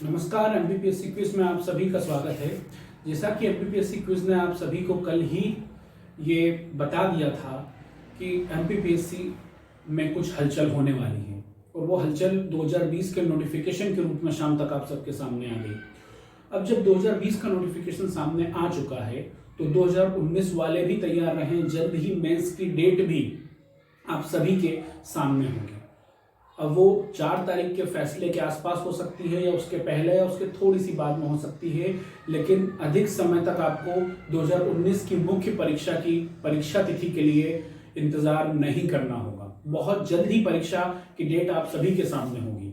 नमस्कार। MPPSC quiz में आप सभी का स्वागत है। जैसा कि एमपीपीएससी क्विज ने आप सभी को कल ही ये बता दिया था कि एमपीपीएससी में कुछ हलचल होने वाली है और वो हलचल 2020 के नोटिफिकेशन के रूप में शाम तक आप सबके सामने आ गई। अब जब 2020 का नोटिफिकेशन सामने आ चुका है तो 2019 वाले भी तैयार रहें, जल्द ही मेंस की डेट भी आप सभी के सामने होगी। अब वो 4 तारीख के फैसले के आसपास हो सकती है या उसके पहले या उसके थोड़ी सी बाद में हो सकती है, लेकिन अधिक समय तक आपको 2019 की मुख्य परीक्षा की परीक्षा तिथि के लिए इंतजार नहीं करना होगा। बहुत जल्द ही परीक्षा की डेट आप सभी के सामने होगी,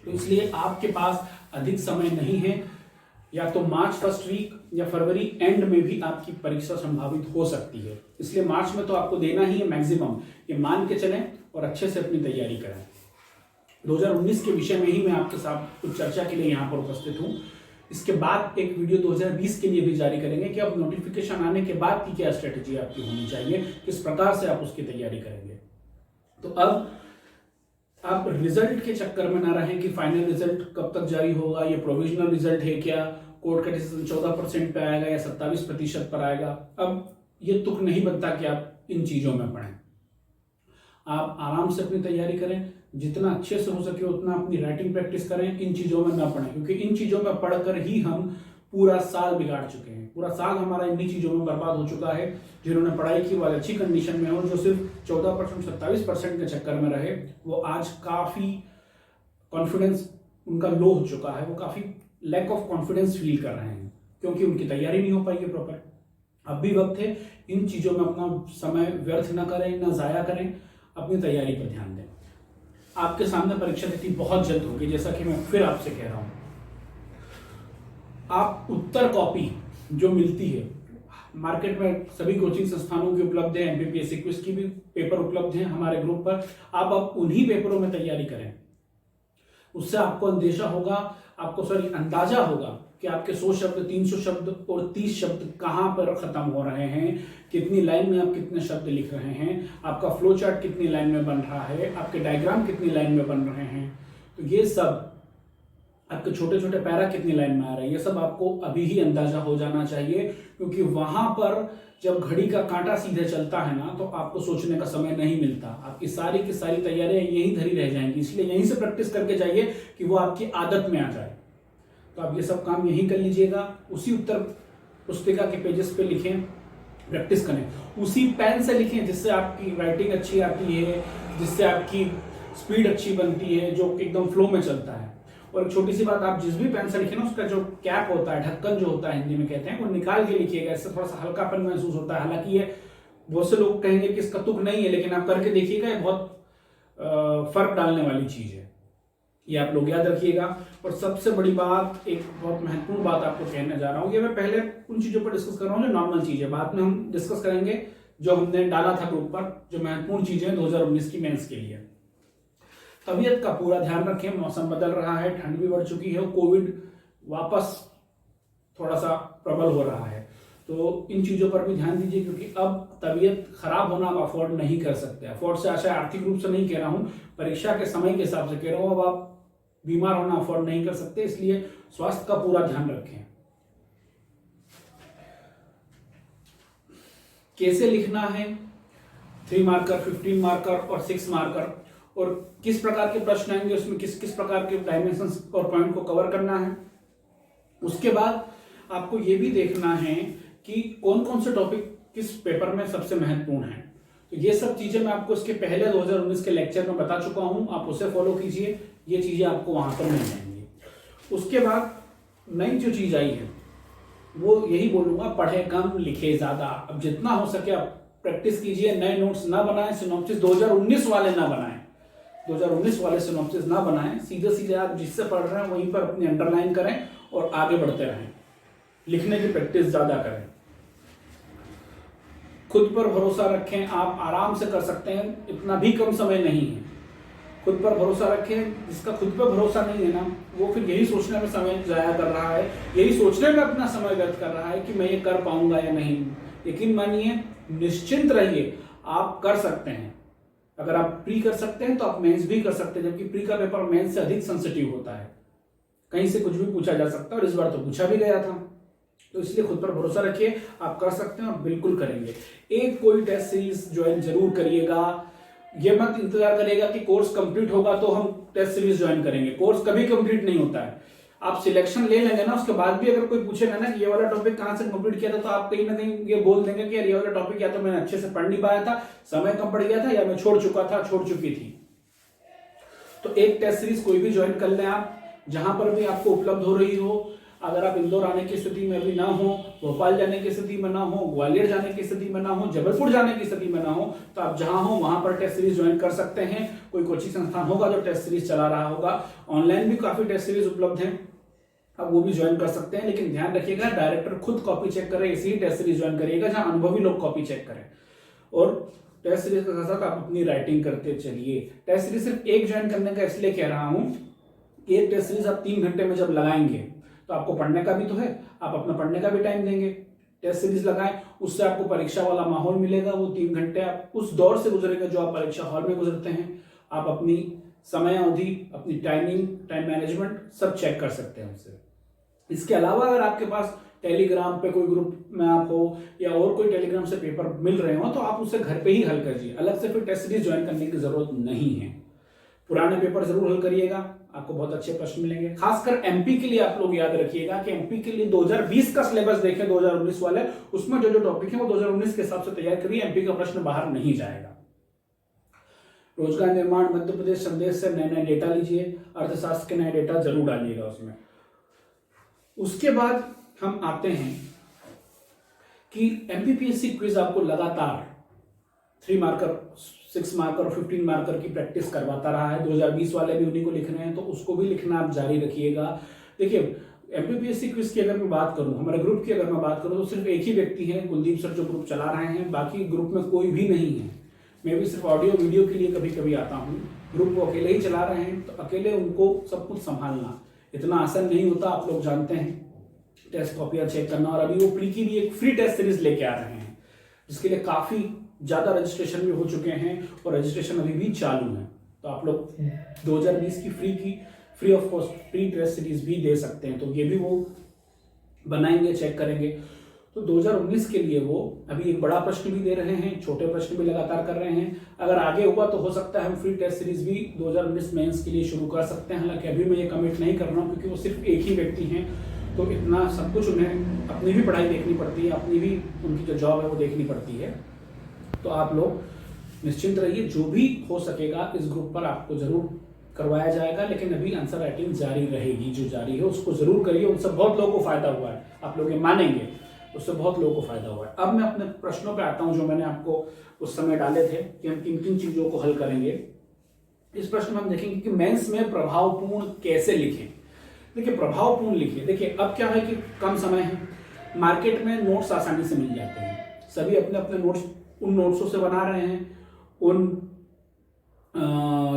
तो इसलिए आपके पास अधिक समय नहीं है। या तो मार्च फर्स्ट वीक या फरवरी एंड में भी आपकी परीक्षा संभावित हो सकती है, इसलिए मार्च में तो आपको देना ही है मैक्सिमम, ये मान के चलें और अच्छे से अपनी तैयारी करें। 2019 के विषय में ही मैं आपके साथ कुछ चर्चा के लिए यहाँ पर उपस्थित हूँ। इसके बाद एक वीडियो 2020 के लिए भी जारी करेंगे कि अब नोटिफिकेशन आने के बाद की क्या स्ट्रेटेजी आपकी होनी चाहिए, किस प्रकार से आप उसकी तैयारी करेंगे। तो अब आप रिजल्ट के चक्कर में ना रहें कि फाइनल रिजल्ट कब तक जारी होगा, ये प्रोविजनल रिजल्ट है क्या, कोर्ट का डिसीजन 14% पे आएगा या 27% पर आएगा। अब ये तुक नहीं बनता कि आप इन चीजों में पढ़ें। आप आराम से अपनी तैयारी करें, जितना अच्छे से हो सके उतना अपनी राइटिंग प्रैक्टिस करें, इन चीजों में ना पढ़ें, क्योंकि इन चीजों में पढ़कर ही हम पूरा साल बिगाड़ चुके हैं। पूरा साल हमारा इन्हीं चीजों में बर्बाद हो चुका है। जिन्होंने पढ़ाई की वो अच्छी कंडीशन में हो, जो सिर्फ 14% 27% के चक्कर में रहे, वो आज काफी कॉन्फिडेंस उनका लो हो चुका है, वो काफी लैक ऑफ कॉन्फिडेंस फील कर रहे हैं क्योंकि उनकी तैयारी नहीं हो पाई है प्रॉपर। अब भी वक्त है, इन चीजों में अपना समय व्यर्थ ना करें, ना जाया करें, अपनी तैयारी पर ध्यान दें। आपके सामने परीक्षा तिथि बहुत जल्द होगी, जैसा कि मैं फिर आपसे कह रहा हूं। आप उत्तर कॉपी जो मिलती है मार्केट में, सभी कोचिंग संस्थानों की उपलब्ध है, एमपीपीएससी क्विज की भी पेपर उपलब्ध है हमारे ग्रुप पर। आप अब उन्हीं पेपरों में तैयारी करें, उससे आपको अंदाजा होगा कि आपके 100 शब्द, 300 शब्द और 30 शब्द कहां पर खत्म हो रहे हैं, कितनी लाइन में आप कितने शब्द लिख रहे हैं, आपका फ्लो चार्ट कितनी लाइन में बन रहा है, आपके डायग्राम कितनी लाइन में बन रहे हैं। तो ये सब, आपके छोटे छोटे पैरा कितनी लाइन में आ रहे हैं, ये सब आपको अभी ही अंदाजा हो जाना चाहिए, क्योंकि वहां पर जब घड़ी का कांटा सीधे चलता है ना, तो आपको सोचने का समय नहीं मिलता। आपकी सारी की सारी तैयारियां यहीं धरी रह जाएंगी, इसलिए यहीं से प्रैक्टिस करके जाइए कि वो आपकी आदत में आ जाए। तो आप ये सब काम यहीं कर लीजिएगा। उसी उत्तर पुस्तिका के पेजेस पे लिखें, प्रैक्टिस करें, उसी पेन से लिखें जिससे आपकी राइटिंग अच्छी आती है, जिससे आपकी स्पीड अच्छी बनती है, जो एकदम फ्लो में चलता है। और एक छोटी सी बात, आप जिस भी पेन से लिखें ना, उसका जो कैप होता है, ढक्कन जो होता है हिंदी में कहते हैं, वो निकाल के लिखिएगा। इससे थोड़ा सा हल्कापन महसूस होता है। हालांकि ये बहुत से लोग कहेंगे कि इसका तुक नहीं है, लेकिन आप करके देखिएगा, ये बहुत फर्क डालने वाली चीज है। ये आप लोग याद रखिएगा। और सबसे बड़ी बात, एक बहुत महत्वपूर्ण बात आपको कहने जा रहा हूं, ये मैं पहले उन चीजों पर डिस्कस कर रहा हूं जो नॉर्मल चीज है, बाद में हम डिस्कस करेंगे जो हमने डाला था ग्रुप पर, जो महत्वपूर्ण चीजें 2019 की मेंस के लिए। तबीयत का पूरा ध्यान रखें, मौसम बदल रहा है, ठंड भी बढ़ चुकी है, कोविड वापस थोड़ा सा प्रबल हो रहा है, तो इन चीजों पर भी ध्यान दीजिए, क्योंकि अब तबीयत खराब होना आप अफोर्ड नहीं कर सकते। अफोर्ड से आशा आर्थिक रूप से नहीं कह रहा हूं, परीक्षा के समय के हिसाब से कह रहा हूं। अब आप बीमार होना अफोर्ड नहीं कर सकते, इसलिए स्वास्थ्य का पूरा ध्यान रखें। कैसे लिखना है, 3 मार्कर, 15 मार्कर और 6 मार्कर, और किस प्रकार के प्रश्न आएंगे, उसमें किस किस प्रकार के डायमेंशंस और पॉइंट को कवर करना है। उसके बाद आपको यह भी देखना है कि कौन कौन से टॉपिक किस पेपर में सबसे महत्वपूर्ण है। तो ये सब चीजें मैं आपको इसके पहले 2019 के लेक्चर में बता चुका हूं, आप उसे फॉलो कीजिए, ये चीजें आपको वहां पर मिल जाएंगी। उसके बाद नई जो चीज आई है वो यही बोलूंगा, पढ़े कम लिखे ज्यादा। अब जितना हो सके आप प्रैक्टिस कीजिए, नए नोट्स ना बनाएं, सिनॉप्सिस 2019 वाले ना बनाएं, 2019 वाले सिनॉप्सिस ना बनाएं। सीधे सीधे आप जिससे पढ़ रहे हैं वहीं पर अपनी अंडरलाइन करें और आगे बढ़ते रहें। लिखने की प्रैक्टिस ज्यादा करें, खुद पर भरोसा रखें, आप आराम से कर सकते हैं, इतना भी कम समय नहीं है। खुद पर भरोसा रखें, जिसका खुद पर भरोसा नहीं है ना, वो फिर यही सोचने में समय जाया कर रहा है, यही सोचने में अपना समय व्यर्थ कर रहा है कि मैं ये कर पाऊंगा या नहीं। यकीन मानिए, निश्चिंत रहिए, आप कर सकते हैं। अगर आप प्री कर सकते हैं तो आप मेंस भी कर सकते हैं, जबकि प्री का पेपर मेंस से अधिक सेंसिटिव होता है। कहीं से कुछ भी पूछा जा सकता है, और इस बार तो पूछा भी गया था। तो इसलिए खुद पर भरोसा रखिए, आप कर सकते हैं और बिल्कुल करेंगे। एक कोई टेस्ट सीरीज ज्वाइन जरूर करिएगा। ये मत इंतजार करिएगा कि कोर्स कंप्लीट होगा तो हम टेस्ट सीरीज ज्वाइन करेंगे। कोर्स कभी कंप्लीट नहीं होता है। आप सिलेक्शन ले लेंगे ना, उसके बाद भी अगर कोई पूछेगा ना कि ये वाला टॉपिक कहां से कंप्लीट किया था, तो आप कहीं ना कहीं ये बोल देंगे कि यार ये वाला टॉपिक या तो मैंने अच्छे से पढ़ नहीं पाया था, समय कम पड़ गया था, या मैं छोड़ चुकी थी। तो एक टेस्ट सीरीज कोई भी ज्वाइन कर लें आप, जहां पर भी आपको उपलब्ध हो रही हो। अगर आप इंदौर आने की स्थिति में अभी ना हो, भोपाल जाने की स्थिति में ना हो, ग्वालियर जाने की स्थिति में ना हो, जबलपुर जाने की स्थिति में ना हो, तो आप जहां हो वहां पर टेस्ट सीरीज ज्वाइन कर सकते हैं। कोई कोचिंग संस्थान होगा जो टेस्ट सीरीज चला रहा होगा, ऑनलाइन भी काफी टेस्ट सीरीज उपलब्ध है, आप वो भी ज्वाइन कर सकते हैं। लेकिन ध्यान रखिएगा, डायरेक्टर खुद कॉपी चेक करे, इसी टेस्ट सीरीज ज्वाइन करिएगा जहां अनुभवी लोग कॉपी चेक करें। और टेस्ट सीरीज के साथ आप अपनी राइटिंग करते चलिए। टेस्ट सीरीज सिर्फ एक ज्वाइन करने का इसलिए कह रहा हूं, एक टेस्ट सीरीज आप 3 घंटे में जब लगाएंगे तो आपको पढ़ने का भी तो है, आप अपना पढ़ने का भी टाइम देंगे। टेस्ट सीरीज लगाएं, उससे आपको परीक्षा वाला माहौल मिलेगा। वो 3 घंटे आप उस दौर से गुजरेंगे जो आप परीक्षा हॉल में गुजरते हैं। आप अपनी समय अवधि, अपनी टाइमिंग, टाइम मैनेजमेंट सब चेक कर सकते हैं उससे। इसके अलावा अगर आपके पास टेलीग्राम पे कोई ग्रुप में आप हो, या और कोई टेलीग्राम से पेपर मिल रहे हो, तो आप उसे घर पे ही हल करिए। अलग से फिर टेस्ट सीरीज ज्वाइन करने की जरूरत नहीं है। पुराने पेपर जरूर हल करिएगा, आपको बहुत अच्छे प्रश्न मिलेंगे। खासकर एमपी के लिए आप लोग याद रखिएगा कि एमपी के लिए 2020 का सिलेबस देखें, 2019 वाले, उसमें जो जो टॉपिक है वो 2019 के हिसाब से तैयार करिए। एमपी का प्रश्न बाहर नहीं जाएगा। रोजगार निर्माण मध्य प्रदेश संदेश से नए नए डेटा लीजिए, अर्थशास्त्र के नए डेटा जरूर डालिएगा उसमें। उसके बाद हम आते हैं कि एमपीपीएससी क्विज आपको लगातार 3 मार्कर, 6 मार्कर और 15 मार्कर की प्रैक्टिस करवाता रहा है। 2020 वाले भी उन्हीं को लिख रहे हैं, तो उसको भी लिखना आप जारी रखिएगा। देखिए, एमपीपीएससी क्विज की अगर मैं बात करूं, हमारे ग्रुप की अगर मैं बात करूं, तो सिर्फ एक ही व्यक्ति है, कुलदीप सर, जो ग्रुप चला रहे हैं। बाकी ग्रुप में कोई भी नहीं है। मैं भी सिर्फ ऑडियो वीडियो के लिए कभी कभी आता हूँ। ग्रुप को अकेले ही चला रहे हैं, तो अकेले उनको सब कुछ संभालना इतना आसान नहीं होता, आप लोग जानते हैं। टेस्ट कॉपियां चेक करना, और अभी वो प्री की भी एक फ्री टेस्ट सीरीज लेके आ रहे हैं, जिसके लिए काफी ज्यादा रजिस्ट्रेशन भी हो चुके हैं, और रजिस्ट्रेशन अभी भी चालू है। तो आप लोग 2020 की free of cost free test series भी दे सकते हैं। तो ये भी वो बनाएंगे, चेक करेंगे। तो 2019 के लिए वो अभी एक बड़ा प्रश्न भी दे रहे हैं, छोटे प्रश्न भी लगातार कर रहे हैं। अगर आगे हुआ तो हो सकता है हम फ्री टेस्ट सीरीज भी 2019 मेंस के लिए शुरू कर सकते हैं। हालांकि अभी मैं ये कमिट नहीं कर रहा हूँ, क्योंकि वो सिर्फ एक ही व्यक्ति हैं, तो इतना सब कुछ उन्हें अपनी भी पढ़ाई देखनी पड़ती है, अपनी भी उनकी जो जॉब है वो देखनी पड़ती है। तो आप लोग निश्चिंत रहिए, जो भी हो सकेगा इस ग्रुप पर आपको जरूर करवाया जाएगा। लेकिन अभी आंसर राइटिंग जारी रहेगी, जो जारी है उसको जरूर करिए। उनसे बहुत लोगों को फायदा हुआ है, आप लोग ये मानेंगे, उससे बहुत लोगों को फायदा हुआ है। अब मैं अपने प्रश्नों पे आता हूं, जो मैंने आपको उस समय डाले थे कि हम किन किन चीजों को हल करेंगे। इस प्रश्न में हम देखेंगे कि मेंस में प्रभावपूर्ण कैसे लिखें। देखिए, प्रभावपूर्ण लिखिए। देखिए, अब क्या है कि कम समय है, मार्केट में नोट्स आसानी से मिल जाते हैं, सभी अपने अपने नोट्स उन नोट्सों से बना रहे हैं, उन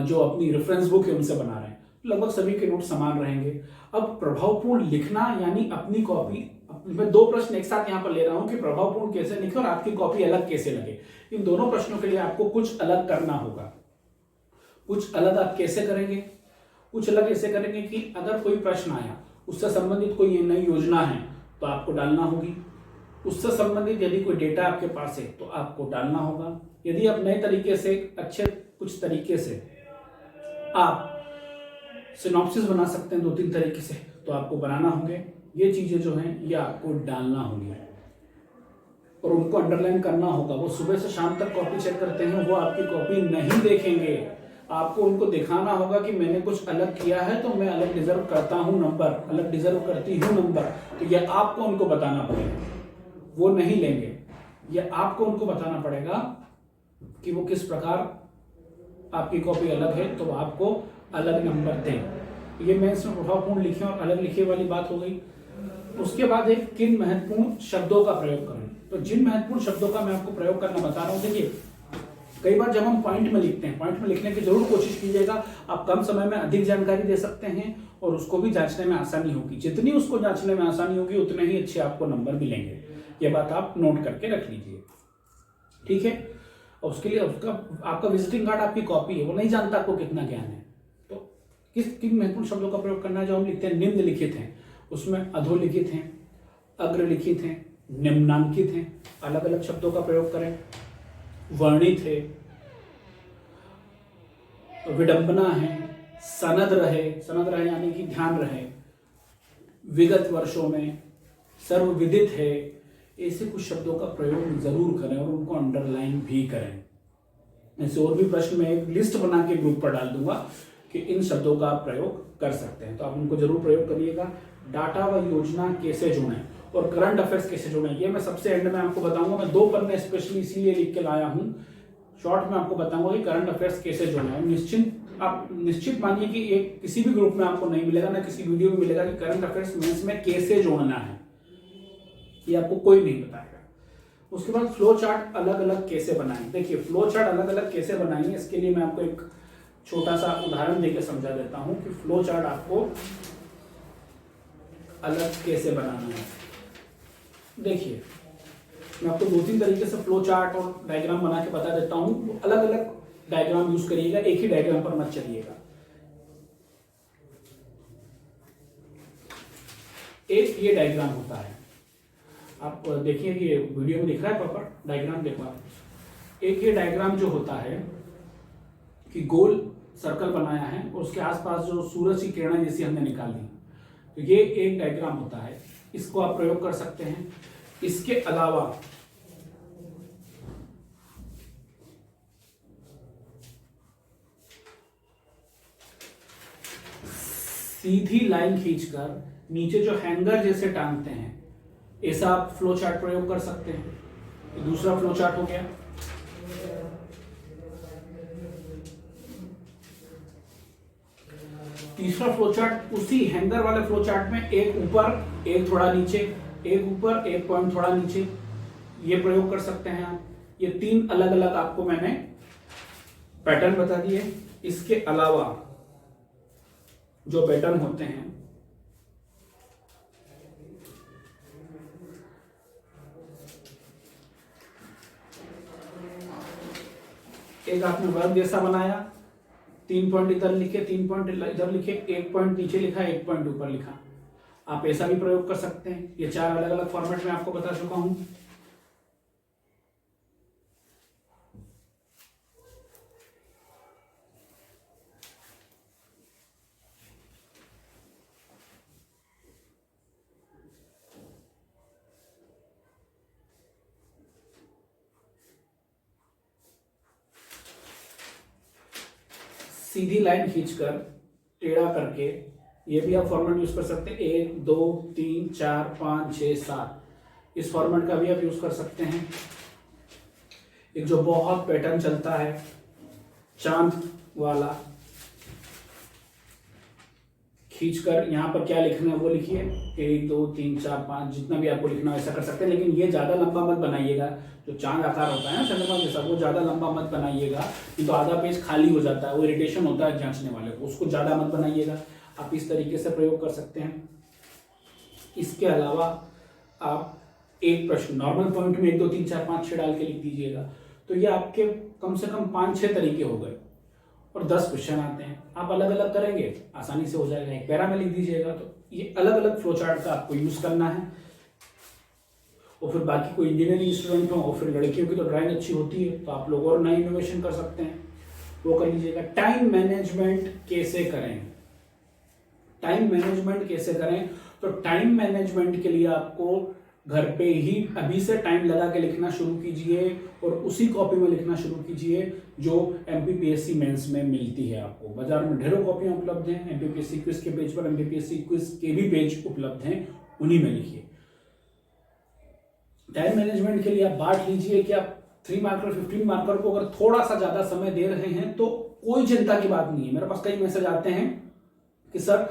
जो अपनी रेफरेंस बुक है उनसे बना रहे हैं, लगभग सभी के नोट्स समान रहेंगे। अब प्रभावपूर्ण लिखना यानी अपनी कॉपी, मैं 2 प्रश्न एक साथ यहां पर ले रहा हूं कि प्रभावपूर्ण कैसे लिखे और आपकी कॉपी अलग कैसे लगे। इन दोनों प्रश्नों के लिए आपको कुछ अलग करना होगा। कुछ अलग आप कैसे करेंगे? कुछ अलग ऐसे करेंगे कि अगर कोई प्रश्न आया, उससे संबंधित कोई नई योजना है तो आपको डालना होगी। उससे संबंधित यदि कोई डेटा आपके पास है तो आपको डालना होगा। यदि आप नए तरीके से, अच्छे कुछ तरीके से आप सिनॉप्सिस बना सकते हैं 2-3 तरीके से, तो आपको बनाना होंगे। ये चीजें जो हैं ये आपको डालना होंगी और उनको अंडरलाइन करना होगा। वो सुबह से शाम तक कॉपी चेक करते हैं, वो आपकी कॉपी नहीं देखेंगे। आपको उनको दिखाना होगा कि मैंने कुछ अलग किया है, तो मैं अलग डिजर्व करता हूं नंबर, अलग डिजर्व करती हूं नंबर। तो ये आपको उनको बताना पड़ेगा, वो नहीं लेंगे। ये आपको उनको बताना पड़ेगा कि वो किस प्रकार आपकी कॉपी अलग है, तो आपको अलग नंबर दें। ये मैं इसमें प्रभावपूर्ण लिखे और अलग लिखे वाली बात हो गई। उसके बाद एक किन महत्वपूर्ण शब्दों का प्रयोग करें। तो जिन महत्वपूर्ण शब्दों का मैं आपको प्रयोग करना बता रहा हूं, देखिए कई बार जब हम पॉइंट में लिखते हैं, पॉइंट में लिखने की जरूर कोशिश कीजिएगा। आप कम समय में अधिक जानकारी दे सकते हैं और उसको भी जांचने में आसानी होगी। जितनी उसको जांचने में आसानी होगी उतने ही अच्छे आपको नंबर मिलेंगे। ये बात आप नोट करके रख लीजिए, ठीक है। और उसके लिए उसका आपका विजिटिंग कार्ड आपकी कॉपी है, वो नहीं जानता आपको कितना ज्ञान है, तो किन महत्वपूर्ण शब्दों का प्रयोग करना है? जो हम लिखते हैं निम्नलिखित हैं, उसमें अधोलिखित हैं, अग्रलिखित हैं, निम्नांकित हैं, अलग अलग शब्दों का प्रयोग करें। वर्णित है, विडंबना है, सनद रहे यानी कि ध्यान रहे, विगत वर्षों में, सर्वविदित है, ऐसे कुछ शब्दों का प्रयोग जरूर करें और उनको अंडरलाइन भी करें। ऐसे और भी प्रश्न मैं एक लिस्ट बना के ग्रुप पर डाल दूंगा कि इन शब्दों का आप प्रयोग कर सकते हैं, तो आप उनको जरूर प्रयोग करिएगा। डाटा व योजना कैसे जोड़ें और करंट अफेयर्स कैसे जोड़ें, ये मैं सबसे एंड में आपको बताऊंगा। मैं 2 पन्ने स्पेशली इसीलिए लिख के लाया हूँ, शॉर्ट में आपको बताऊंगा कि करंट अफेयर्स कैसे जोड़ें। आप निश्चित मानिए कि एक किसी भी ग्रुप में आपको नहीं मिलेगा, ना किसी वीडियो में मिलेगा कि करंट अफेयर्स मेंस में कैसे जोड़ना है, ये आपको कोई नहीं बताएगा। उसके बाद फ्लो चार्ट अलग अलग कैसे बनाएं। देखिए फ्लो चार्ट अलग अलग कैसे बनाएंगे, इसके लिए मैं आपको एक छोटा सा उदाहरण देकर समझा देता हूं कि फ्लो चार्ट आपको अलग कैसे बनाना है। देखिए मैं आपको 2-3 तरीके से फ्लो चार्ट और डायग्राम बना के बता देता हूं। अलग अलग डायग्राम यूज करिएगा, एक ही डायग्राम पर मत चलिएगा। एक ये डायग्राम होता है, आप देखिए कि वीडियो में दिख रहा है प्रॉपर डायग्राम, देखो आप। एक ये डायग्राम जो होता है कि गोल सर्कल बनाया है और उसके आसपास जो सूरज की किरणें जैसी हमने निकाल दी, तो ये एक डायग्राम होता है, इसको आप प्रयोग कर सकते हैं। इसके अलावा सीधी लाइन खींचकर नीचे जो हैंगर जैसे टांगते हैं, ऐसा आप फ्लो चार्ट प्रयोग कर सकते हैं। ये दूसरा फ्लो चार्ट हो गया। तीसरा फ्लो चार्ट उसी हैंगर वाले फ्लो चार्ट में एक ऊपर एक थोड़ा नीचे, एक ऊपर एक पॉइंट थोड़ा नीचे, ये प्रयोग कर सकते हैं आप। ये 3 अलग अलग आपको मैंने पैटर्न बता दिए। इसके अलावा जो पैटर्न होते हैं, एक आपने वर्ग जैसा बनाया, 3 पॉइंट इधर लिखे, 3 पॉइंट इधर लिखे, 1 पॉइंट नीचे लिखा, 1 पॉइंट ऊपर लिखा। आप ऐसा भी प्रयोग कर सकते हैं। ये 4 अलग अलग फॉर्मेट में आपको बता चुका हूं। सीधी लाइन खींचकर टेढ़ा करके, ये भी आप फॉर्मेट यूज कर सकते हैं। 1 2 3 4 5 6 7, इस फॉर्मेट का भी आप यूज कर सकते हैं। एक जो बहुत पैटर्न चलता है चांद वाला, खींचकर यहाँ पर क्या लिखना है वो लिखिए, 1 2 3 4 5, जितना भी आपको लिखना है ऐसा कर सकते हैं। लेकिन ये ज्यादा लंबा मत बनाइएगा, जो चांद आकार होता है ना चंद्रमा जैसा, वो ज्यादा लंबा मत बनाइएगा, नहीं तो आधा पेज खाली हो जाता है, वो इरिटेशन होता है जांचने वाले को, उसको ज्यादा मत बनाइएगा। आप इस तरीके से प्रयोग कर सकते हैं। इसके अलावा आप एक प्रश्न नॉर्मल पॉइंट में 1 2 3 4 5 6 डाल के लिख दीजिएगा, तो ये आपके कम से कम 5-6 तरीके हो गए और 10 क्वेश्चन आते हैं। आप अलग अलग करेंगे आसानी से हो जाएगा। एक पैरा में लिख दीजिएगा। तो ये अलग अलग फ्लो चार्ट का आपको यूज करना है। और फिर बाकी कोई इंजीनियरिंग स्टूडेंट हो और फिर लड़कियों की तो ड्राइंग अच्छी होती है, तो आप लोग और नई इनोवेशन कर सकते हैं, वो कर लीजिएगा। टाइम मैनेजमेंट कैसे करें, टाइम मैनेजमेंट कैसे करें, तो टाइम मैनेजमेंट के लिए आपको घर पे ही अभी से टाइम लगा के लिखना शुरू कीजिए और उसी कॉपी में लिखना शुरू कीजिए जो एमपीपीएससी मेंस में मिलती है। आपको बाजार में ढेरों कॉपियां उपलब्ध हैं, एमपीपीएससी क्विज के पेज पर एमपीपीएससी क्विज के भी पेज उपलब्ध हैं, उन्हीं में लिखिए। टाइम मैनेजमेंट के लिए आप बांट लीजिए कि आप 3 मार्कर 15 मार्कर को अगर थोड़ा सा ज्यादा समय दे रहे हैं तो कोई चिंता की बात नहीं है। मेरे पास कई मैसेज आते हैं कि सर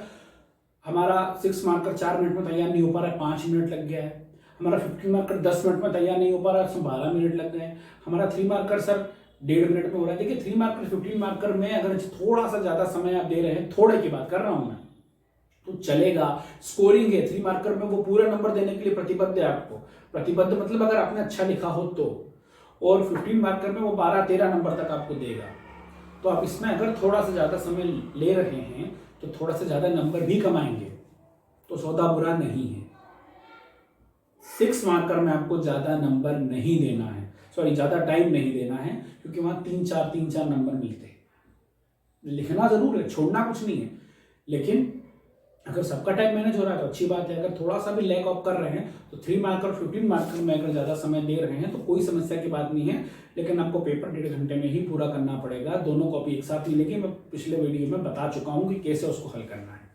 हमारा 6 मार्कर 4 मिनट में तैयार नहीं हो पा रहा है, 5 मिनट लग गया है। हमारा 15 मार्कर 10 मिनट में तैयार नहीं हो पा रहा है, उसमें 12 मिनट लग गए। हमारा 3 मार्कर सर 1.5 मिनट में हो रहा है। देखिए 3 मार्कर 15 मार्कर में अगर थोड़ा सा ज्यादा समय आप दे रहे हैं, थोड़े की बात कर रहा हूं मैं, तो चलेगा। स्कोरिंग है 3 मार्कर में, वो पूरा नंबर देने के लिए प्रतिबद्ध है आपको। प्रतिबद्ध मतलब अगर आपने अच्छा लिखा हो तो, और 15 मार्कर में वो 12-13 नंबर तक आपको देगा। तो आप इसमें अगर थोड़ा सा ज्यादा समय ले रहे हैं तो थोड़ा सा ज़्यादा नंबर भी कमाएंगे तो सौदा बुरा नहीं है। 6 मार्कर में आपको ज़्यादा नंबर नहीं देना है, सॉरी ज़्यादा टाइम नहीं देना है, क्योंकि वहाँ 3-4 नंबर मिलते हैं। लिखना जरूर है, छोड़ना कुछ नहीं है, लेकिन अगर सबका टाइम मैनेज हो रहा है तो अच्छी बात है। अगर थोड़ा सा भी लैग ऑफ कर रहे हैं तो 3 मार्कर 15 मार्कर में अगर ज़्यादा समय दे रहे हैं तो कोई समस्या की बात नहीं है, लेकिन आपको पेपर 1.5 घंटे में ही पूरा करना पड़ेगा। दोनों कॉपी एक साथ मिलेगी, मैं पिछले वीडियो में बता चुका हूँ कि कैसे उसको हल करना है।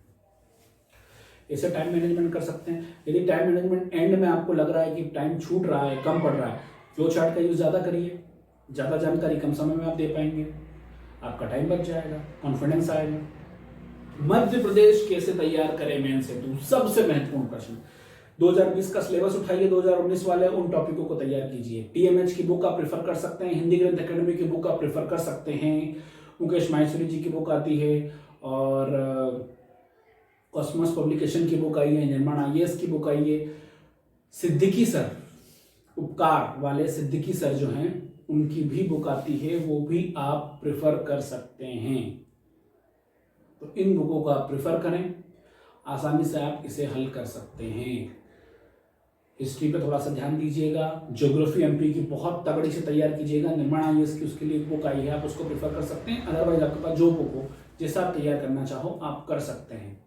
ऐसे टाइम मैनेजमेंट कर सकते हैं। यदि टाइम मैनेजमेंट एंड में आपको लग रहा है कि टाइम छूट रहा है, कम पड़ रहा है, फ्लो चार्ट का यूज ज़्यादा करिए, ज़्यादा जानकारी कम समय में आप दे पाएंगे, आपका टाइम बच जाएगा, कॉन्फिडेंस आएगा। मध्य प्रदेश कैसे तैयार करें मेंस हेतु, सबसे महत्वपूर्ण प्रश्न। 2020 का सिलेबस उठाइए, 2019 वाले उन टॉपिकों को तैयार कीजिए। टीएमएच की बुक आप प्रेफर कर सकते हैं, हिंदी ग्रंथ एकेडमी की बुक आप प्रेफर कर सकते हैं, मुकेश माहेश्वरी जी की बुक आती है, और कॉस्मोस पब्लिकेशन की बुक आई है, निर्माण आईएएस की बुक आई है, सिद्दीकी सर, उपकार वाले सिद्दीकी सर जो हैं उनकी भी बुक आती है, वो भी आप प्रेफर कर सकते हैं। तो इन बुकों को आप प्रेफर करें, आसानी से आप इसे हल कर सकते हैं। हिस्ट्री पे थोड़ा सा ध्यान दीजिएगा, ज्योग्राफी एमपी की बहुत तगड़ी से तैयार कीजिएगा, निर्माण आईएएस की उसके लिए बुक आई है, आप उसको प्रेफर कर सकते हैं। अदरवाइज आपके पास जो बुक हो, जैसा आप तैयार करना चाहो आप कर सकते हैं।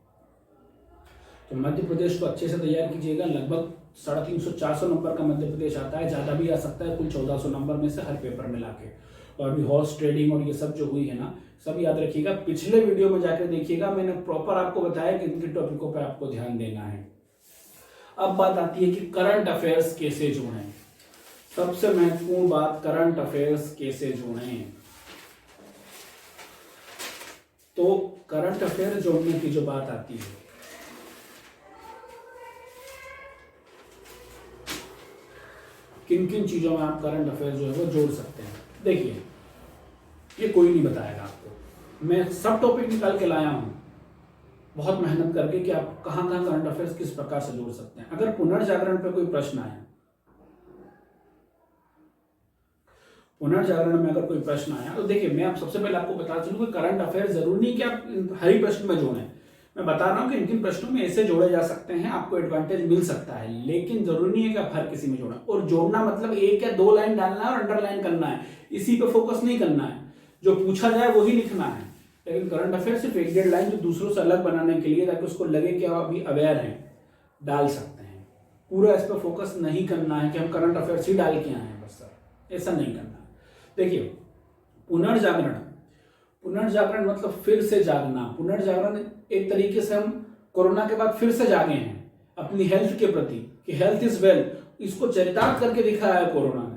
तो मध्य प्रदेश को अच्छे से तैयार कीजिएगा। लगभग 350-400 नंबर का मध्य प्रदेश आता है, ज़्यादा भी आ सकता है, कुल 1400 नंबर में से हर पेपर मिला के। और भी हॉर्स ट्रेडिंग और ये सब जो हुई है ना, सब याद रखिएगा। पिछले वीडियो में जाकर देखिएगा, मैंने प्रॉपर आपको बताया कि इनके टॉपिकों पर आपको ध्यान देना है। अब बात आती है कि करंट अफेयर्स कैसे जोड़ें। सबसे महत्वपूर्ण बात, करंट अफेयर्स कैसे जोड़ें। तो करंट अफेयर जोड़ने की जो बात आती है, किन किन चीजों में आप करंट अफेयर जो है वो जोड़ सकते हैं। देखिए, ये कोई नहीं बताएगा आपको, मैं सब टॉपिक निकाल के लाया हूं बहुत मेहनत करके कि आप कहां कहां करंट अफेयर्स किस प्रकार से जोड़ सकते हैं। अगर पुनर्जागरण पे कोई प्रश्न आया, पुनर्जागरण में अगर कोई प्रश्न आया तो देखिए, मैं आप सबसे पहले आपको बता चलूं कि करंट अफेयर जरूरी नहीं कि आप हर ही प्रश्न में जोड़ें। मैं बता रहा हूं कि इन प्रश्नों में ऐसे जोड़े जा सकते हैं, आपको एडवांटेज मिल सकता है, लेकिन जरूरी नहीं है कि आप हर किसी में जोड़ें। और जोड़ना मतलब 1 या 2 लाइन डालना है और अंडरलाइन करना है, इसी पे फोकस नहीं करना है, जो पूछा जाए वही लिखना है। लेकिन करंट अफेयर सिर्फ 1-1.5 लाइन जो दूसरों से अलग बनाने के लिए, ताकि उसको लगे कि आप अभी अवेयर हैं, डाल सकते हैं। पूरा इस पर फोकस नहीं करना है कि हम करंट अफेयर्स ही डाल के आए हैं बस सर, ऐसा नहीं करना है। देखिए, पुनर्जागरण, पुनर्जागरण मतलब फिर से जागना। पुनर्जागरण एक तरीके से हम कोरोना के बाद फिर से जागे हैं अपनी हेल्थ के प्रति, कि हेल्थ इज वेल्थ, इसको चरितार्थ करके दिखाया है कोरोना ने।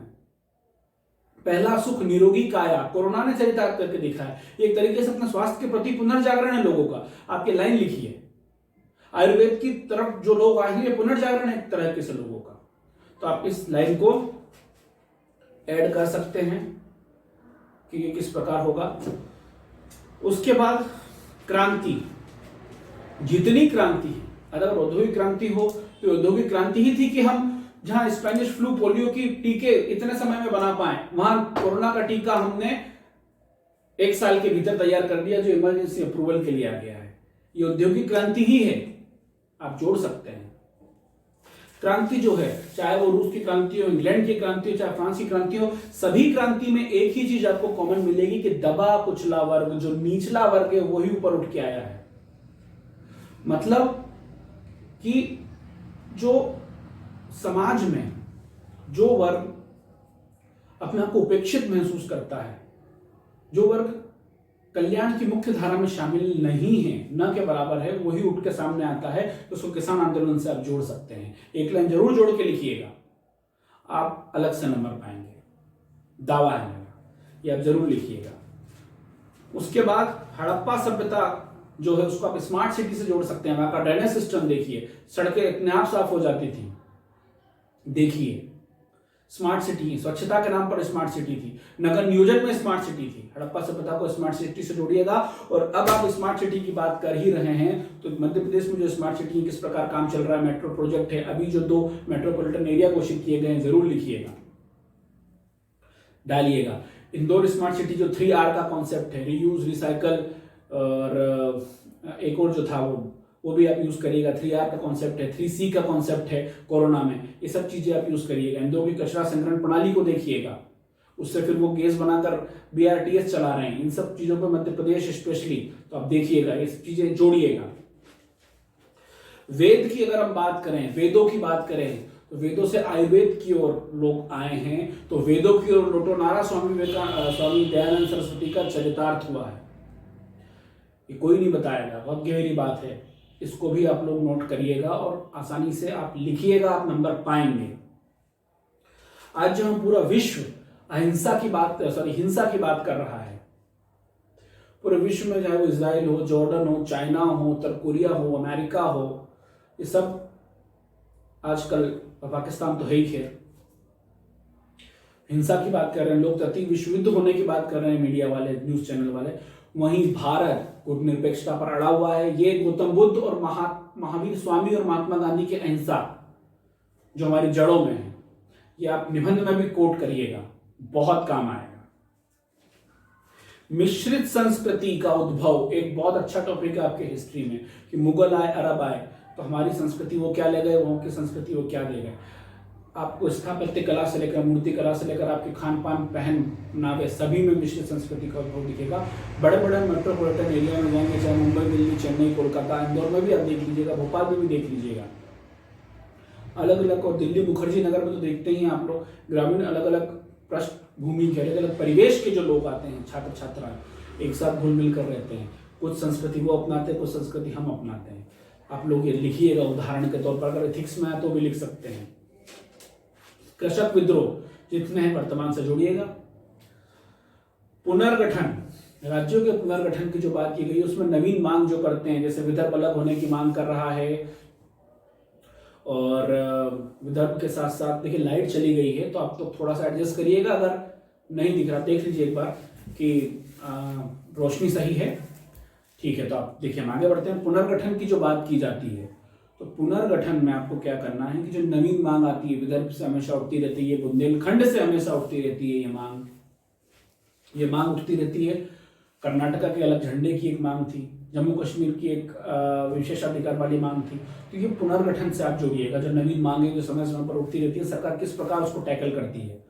पहला सुख निरोगी काया, कोरोना ने चरितार्थ करके दिखाया है। एक तरीके से अपने स्वास्थ्य के प्रति पुनर्जागरण है लोगों का। आपके लाइन लिखिए, आयुर्वेद की तरफ जो लोग आए हैं, पुनर्जागरण है एक तरह से लोगों का। तो आप इस लाइन को ऐड कर सकते हैं कि ये किस प्रकार होगा। उसके बाद क्रांति, जितनी क्रांति है, अगर औद्योगिक क्रांति हो तो औद्योगिक क्रांति ही थी कि हम जहां स्पेनिश फ्लू, पोलियो की टीके इतने समय में बना पाए, वहां कोरोना का टीका हमने 1 साल के भीतर तैयार कर दिया, जो इमरजेंसी अप्रूवल के लिए आ गया है। ये औद्योगिक क्रांति ही है, आप जोड़ सकते हैं। क्रांति जो है, चाहे वो रूस की क्रांति हो, इंग्लैंड की क्रांति हो, चाहे फ्रांस की क्रांति हो, सभी क्रांति में एक ही चीज आपको कॉमन मिलेगी कि दबा कुचला वर्ग, जो निचला वर्ग है वही ऊपर उठ के आया है। मतलब कि जो समाज में जो वर्ग अपने आप को उपेक्षित महसूस करता है, जो वर्ग कल्याण की मुख्य धारा में शामिल नहीं है, न के बराबर है, वही उठ के सामने आता है। तो उसको किसान आंदोलन से आप जोड़ सकते हैं। एक लाइन जरूर जोड़ के लिखिएगा, आप अलग से नंबर पाएंगे, दावा है मेरा, ये आप जरूर लिखिएगा। उसके बाद हड़प्पा सभ्यता जो है उसको आप स्मार्ट सिटी से जोड़ सकते हैं। वहां का ड्रेनेज सिस्टम देखिए, सड़कें इतने आप साफ हो जाती थी, देखिए स्मार्ट सिटी, स्वच्छता के नाम पर स्मार्ट सिटी थी, नगर नियोजन में स्मार्ट सिटी थी। हड़प्पा सभ्यता को स्मार्ट सिटी से जोड़िएगा। और अब आप स्मार्ट सिटी की बात कर ही रहे हैं, तो मध्य प्रदेश में जो स्मार्ट सिटी किस प्रकार काम चल रहा है, मेट्रो प्रोजेक्ट है, अभी जो 2 मेट्रोपॉलिटन एरिया घोषित किए गए हैं, जरूर लिखिएगा, डालिएगा। इंदौर स्मार्ट सिटी जो 3R का कॉन्सेप्ट है, रीयूज, रिसाइकल और एक और जो था वो भी आप यूज़ करिएगा। 3R का कॉन्सेप्ट है, 3C का कॉन्सेप्ट है कोरोना में, ये सब चीज़ें आप यूज़ करिएगा। इंदौर की कचरा संग्रहण प्रणाली को देखिएगा, उससे फिर वो गैस बनाकर BRTS चला रहे हैं। इन सब चीज़ों पर मध्य प्रदेश स्पेशली तो आप देखिएगा, ये चीज़ें जोड़िएगा। वेद की अगर हम बात करें, वेदों की बात करें, तो वेदों से आयुर्वेद की ओर लोग आए हैं, तो वेदों की ओर लोटोनारा स्वामी दयानंद सरस्वती का चरितार्थ हुआ है। ये कोई नहीं बताएगा, बहुत गहरी बात है, इसको भी आप लोग नोट करिएगा और आसानी से आप लिखिएगा, आप नंबर पाएंगे। आज जब हम पूरा विश्व हिंसा की बात कर रहा है, पूरे विश्व में, चाहे वो इजराइल हो, जॉर्डन हो, चाइना हो, उत्तर कोरिया हो, अमेरिका हो, ये सब आजकल, पाकिस्तान तो है ही, खैर हिंसा की बात कर रहे हैं लोग, तृतीय विश्व युद्ध होने की बात कर रहे हैं मीडिया वाले, न्यूज चैनल वाले। वहीं भारत गुटनिरपेक्षता पर अड़ा हुआ है। ये गौतम बुद्ध और महावीर स्वामी और महात्मा गांधी की अहिंसा जो हमारी जड़ों में है, ये आप निबंध में भी कोट करिएगा, बहुत काम आएगा। मिश्रित संस्कृति का उद्भव एक बहुत अच्छा टॉपिक है आपके हिस्ट्री में, कि मुगल आए, अरब आए, तो हमारी संस्कृति वो क्या ले गए, वहां की संस्कृति वो क्या दे गए। आपको स्थापत्य कला से लेकर मूर्ति कला से लेकर आपके खान पान, पहनावे, सभी में मिश्रित संस्कृति का उद्भव दिखेगा। बड़े बड़े मेट्रोपॉलिटन एरिया में जाएंगे, चाहे मुंबई, दिल्ली, चेन्नई, कोलकाता, इंदौर में भी आप देख लीजिएगा, भोपाल में भी देख लीजिएगा, अलग अलग, और दिल्ली मुखर्जी नगर में तो देखते ही हैं आप लोग, ग्रामीण अलग अलग पृष्ठभूमि के, अलग अलग परिवेश के जो लोग आते हैं, छात्र छात्राएं एक साथ घुल मिल कर रहते हैं। कुछ संस्कृति वो अपनाते हैं, कुछ संस्कृति हम अपनाते हैं। आप लोग ये लिखिएगा उदाहरण के तौर पर, अगर एथिक्स में आए तो भी लिख सकते हैं। कृषक विद्रोह जितने हैं वर्तमान से जोड़िएगा। पुनर्गठन, राज्यों के पुनर्गठन की जो बात की गई, उसमें नवीन मांग जो करते हैं, जैसे विदर्भ अलग होने की मांग कर रहा है, और विदर्भ के साथ साथ देखिए लाइट चली गई है, तो आप तो थोड़ा सा एडजस्ट करिएगा, अगर नहीं दिख रहा देख लीजिए एक बार कि रोशनी सही है, ठीक है। तो आप देखिए, हम आगे बढ़ते हैं। पुनर्गठन की जो बात की जाती है, तो पुनर्गठन में आपको क्या करना है कि जो नवीन मांग आती है, विदर्भ से हमेशा उठती रहती है, बुंदेलखंड से हमेशा उठती रहती है, ये मांग उठती रहती है। कर्नाटका के अलग झंडे की एक मांग थी, जम्मू कश्मीर की एक विशेषाधिकार वाली मांग थी। तो ये पुनर्गठन से आप जोड़िएगा, जो नवीन मांगे जो समय समय पर उठती रहती है, सरकार किस प्रकार उसको टैकल करती है,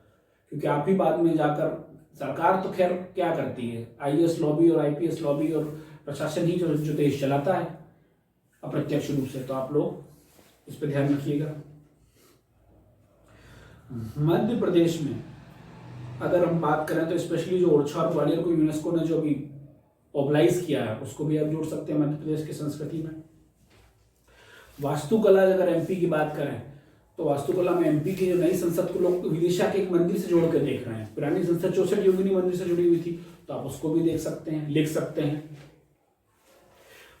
क्योंकि आप ही बाद में जाकर, सरकार तो खैर क्या करती है, IAS लॉबी और IPS लॉबी और प्रशासन ही जो देश चलाता है अप्रत्यक्ष रूप से। तो आप लोग इस पर ध्यान रखिएगा। मध्य प्रदेश में अगर हम बात करें तो स्पेशली जो ओरछा और ग्वालियर को यूनेस्को ने जो अभी ऑब्लाइज किया है, उसको भी आप जोड़ सकते हैं मध्य प्रदेश की संस्कृति में। वास्तुकला, अगर MP की बात करें तो वास्तुकला में MP की जो नई संसद को लोग विदिशा के एक मंदिर से जोड़ के देख रहे हैं। पुरानी संसद 64 योगिनी मंदिर से जुड़ी हुई थी, तो आप उसको भी देख सकते हैं, लिख सकते हैं।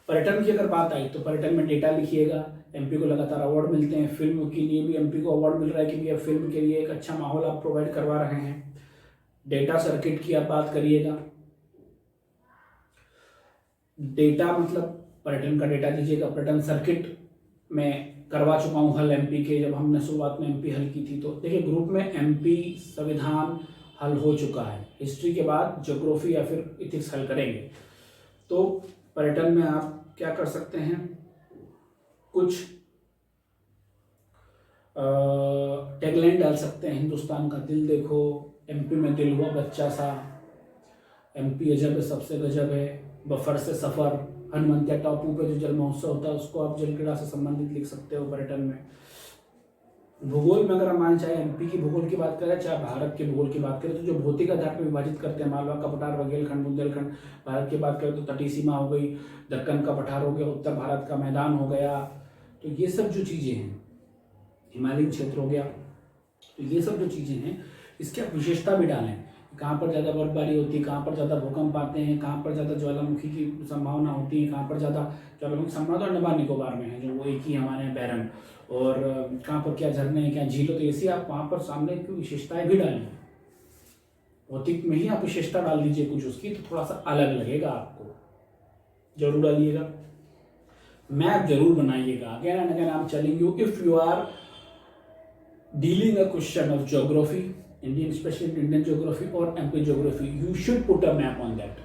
पर्यटन की अगर बात आई तो पर्यटन में डेटा लिखिएगा। MP को लगातार अवार्ड मिलते हैं, फिल्म के लिए भी MP को अवार्ड मिल रहा है कि भैया फिल्म के लिए एक अच्छा माहौल आप प्रोवाइड करवा रहे हैं। डेटा सर्किट की आप बात करिएगा। डेटा मतलब पर्यटन का डेटा दीजिएगा। पर्यटन सर्किट में करवा चुका हूँ हल MP के, जब हमने शुरुआत में MP हल की थी। तो देखिए ग्रुप में MP संविधान हल हो चुका है, हिस्ट्री के बाद ज्योग्राफी या फिर इथिक्स हल करेंगे। तो पर्यटन में आप क्या कर सकते हैं, कुछ टैगलाइन डाल सकते हैं। हिंदुस्तान का दिल देखो, MP में दिल हुआ बच्चा सा, MP अजब है सबसे गजब है, बफर से सफर, हनुमंतिया टापू पे जो जल महोत्सव होता है उसको आप जल क्रीड़ा से संबंधित लिख सकते हो पर्यटन में। भूगोल में अगर हम मान चाहे MP की भूगोल की बात करें, चाहे भारत के भूगोल की बात करें, तो जो भौतिक आधार पर विभाजित करते हैं, मालवा का पठार, बघेलखंड, बुंदेलखंड। भारत की बात करें तो तटीय सीमा हो गई, दक्कन का पठार हो गया, उत्तर भारत का मैदान हो गया। तो ये सब जो चीज़ें हैं, हिमालयी क्षेत्र हो गया, तो ये सब जो चीज़ें हैं इसकी आप विशेषता भी डालें। कहाँ पर ज़्यादा बर्फबारी होती है, कहाँ पर ज़्यादा भूकंप आते हैं, कहाँ पर ज़्यादा ज्वालामुखी की संभावना होती है, कहाँ पर ज़्यादा ज्वालामुखी संभावना तो अंडमान निकोबार में है, जो वो एक ही हमारे यहाँ बैरन, और कहाँ पर क्या झरने हैं, क्या झील, तो ऐसी आप वहाँ पर सामने की विशेषताएं भी डालें। भौतिक में ही आप विशेषता डाल दीजिए कुछ उसकी, तो थोड़ा सा अलग लगेगा आपको, जरूर डालिएगा। मैप जरूर बनाइएगा। Again and again I am telling you, if you are dealing a question of geography, Indian, especially Indian geography or MP geography, you should put a map on that.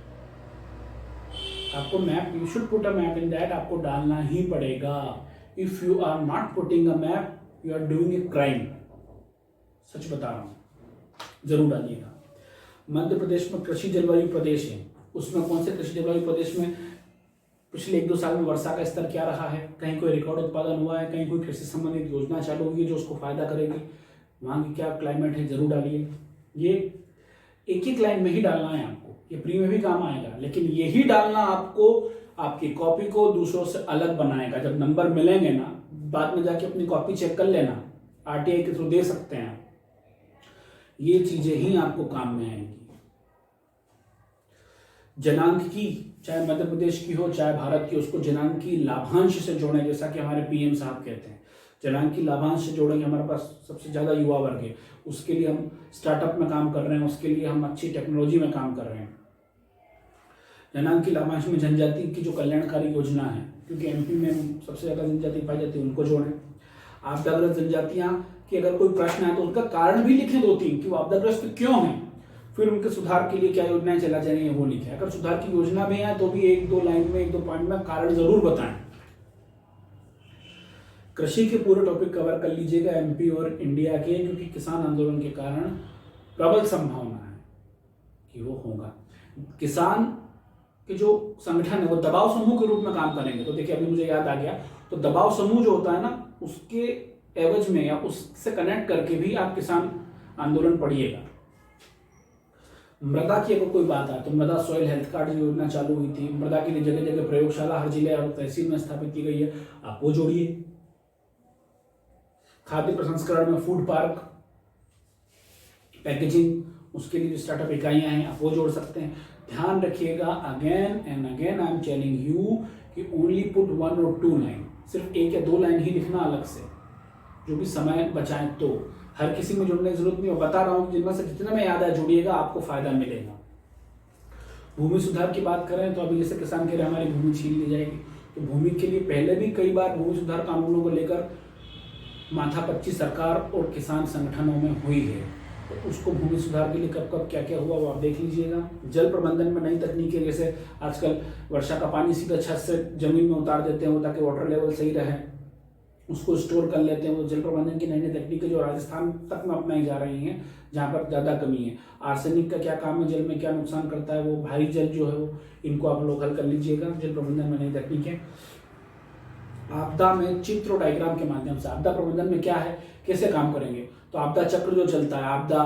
आपको map, you should put a map in that, आपको डालना ही पड़ेगा. If you are not putting a map, you are doing a crime. सच बता रहा हूं, जरूर डालिएगा. मध्य प्रदेश में कृषि जलवायु प्रदेश है, उसमें कौन से कृषि जलवायु प्रदेश में पिछले 1-2 साल में वर्षा का स्तर क्या रहा है, कहीं कोई रिकॉर्ड उत्पादन हुआ है, कहीं कोई कृषि संबंधित योजना चालू हुई है जो उसको फायदा करेगी, वहां की क्या क्लाइमेट है, जरूर डालिए. ये एक एक लाइन में ही डालना है आपको, ये प्री में भी काम आएगा, लेकिन यही डालना आपको आपकी कॉपी को दूसरों से अलग बनाएगा. जब नंबर मिलेंगे ना, बाद में जाके अपनी कॉपी चेक कर लेना, आरटीआई के थ्रू दे सकते हैं. ये चीजें ही आपको काम में आएंगी. जनांकी, चाहे मध्य प्रदेश की हो चाहे भारत की, उसको जनांकी लाभांश से जोड़ें, जैसा कि हमारे पीएम साहब कहते हैं. जनांकी लाभांश से जोड़ेंगे. हमारे पास सबसे ज्यादा युवा वर्ग है, उसके लिए हम स्टार्टअप में काम कर रहे हैं, उसके लिए हम अच्छी टेक्नोलॉजी में काम कर रहे हैं. जनांकी लाभांश में जनजाति की जो कल्याणकारी योजना है, क्योंकि एमपी में सबसे ज्यादा जनजाति पाई जाती है, उनको जोड़ें. आपदाग्रस्त जनजातियां कि अगर कोई प्रश्न है तो उनका कारण भी लिखें 2-3 कि वो आपदाग्रस्त क्यों हैं, फिर उनके सुधार के लिए क्या योजनाएं चला जा रही है वो लिखें. अगर सुधार की योजना भी है तो भी 1-2 लाइन में 1-2 पॉइंट में कारण जरूर बताएं. कृषि के पूरे टॉपिक कवर कर लीजिएगा एमपी और इंडिया के, क्योंकि किसान आंदोलन के कारण प्रबल संभावना है कि वो होगा. किसान के जो संगठन है वो दबाव समूह के रूप में काम करेंगे. तो देखिए, अभी मुझे याद आ गया, तो दबाव समूह जो होता है ना, उसके एवज में या उससे कनेक्ट करके भी आप किसान आंदोलन पढ़िएगा. मृदा की अगर कोई बात है तो मृदा सॉइल हेल्थ कार्ड जो योजना चालू हुई थी, मृदा के लिए जगह जगह प्रयोगशाला हर जिले और तहसील में स्थापित की गई है, आप वो जोड़िए. खाद्य प्रसंस्करण में फूड पार्क, पैकेजिंग, उसके लिए जो स्टार्टअप इकाइयां हैं आप वो जोड़ सकते हैं. ध्यान रखिएगा, again and again I am telling you कि ओनली पुट 1 और 2 लाइन, सिर्फ 1 या 2 लाइन ही लिखना अलग से, जो भी समय बचाएं. तो हर किसी में जुड़ने की जरूरत नहीं है, बता रहा हूं कि जिनमें से जितना में याद है जुड़िएगा, आपको फायदा मिलेगा. भूमि सुधार की बात करें तो अभी जैसे किसान कह रहे हमारी भूमि छीन ली जाएगी, तो भूमि के लिए पहले भी कई बार भूमि सुधार कानूनों को लेकर माथापच्ची सरकार और किसान संगठनों में हुई है. तो उसको भूमि सुधार के लिए कब कब क्या क्या हुआ वो आप देख लीजिएगा. जल प्रबंधन में नई तकनीकें, जैसे आजकल वर्षा का पानी सीधा छत से जमीन में उतार देते हैं वो, ताकि वाटर लेवल सही रहे, उसको स्टोर कर लेते हैं. वो जल प्रबंधन की नई नई तकनीकें जो राजस्थान तक में अपनाई जा रही हैं, जहाँ पर ज़्यादा कमी है. आर्सेनिक का क्या काम है, जल में क्या नुकसान करता है, वो भारी जल जो है वो, इनको आप लोग हल कर लीजिएगा. जल प्रबंधन में नई तकनीकें. आपदा में चित्र और डायग्राम के माध्यम से आपदा प्रबंधन में क्या है, कैसे काम करेंगे. तो आपदा चक्र जो चलता है, आपदा,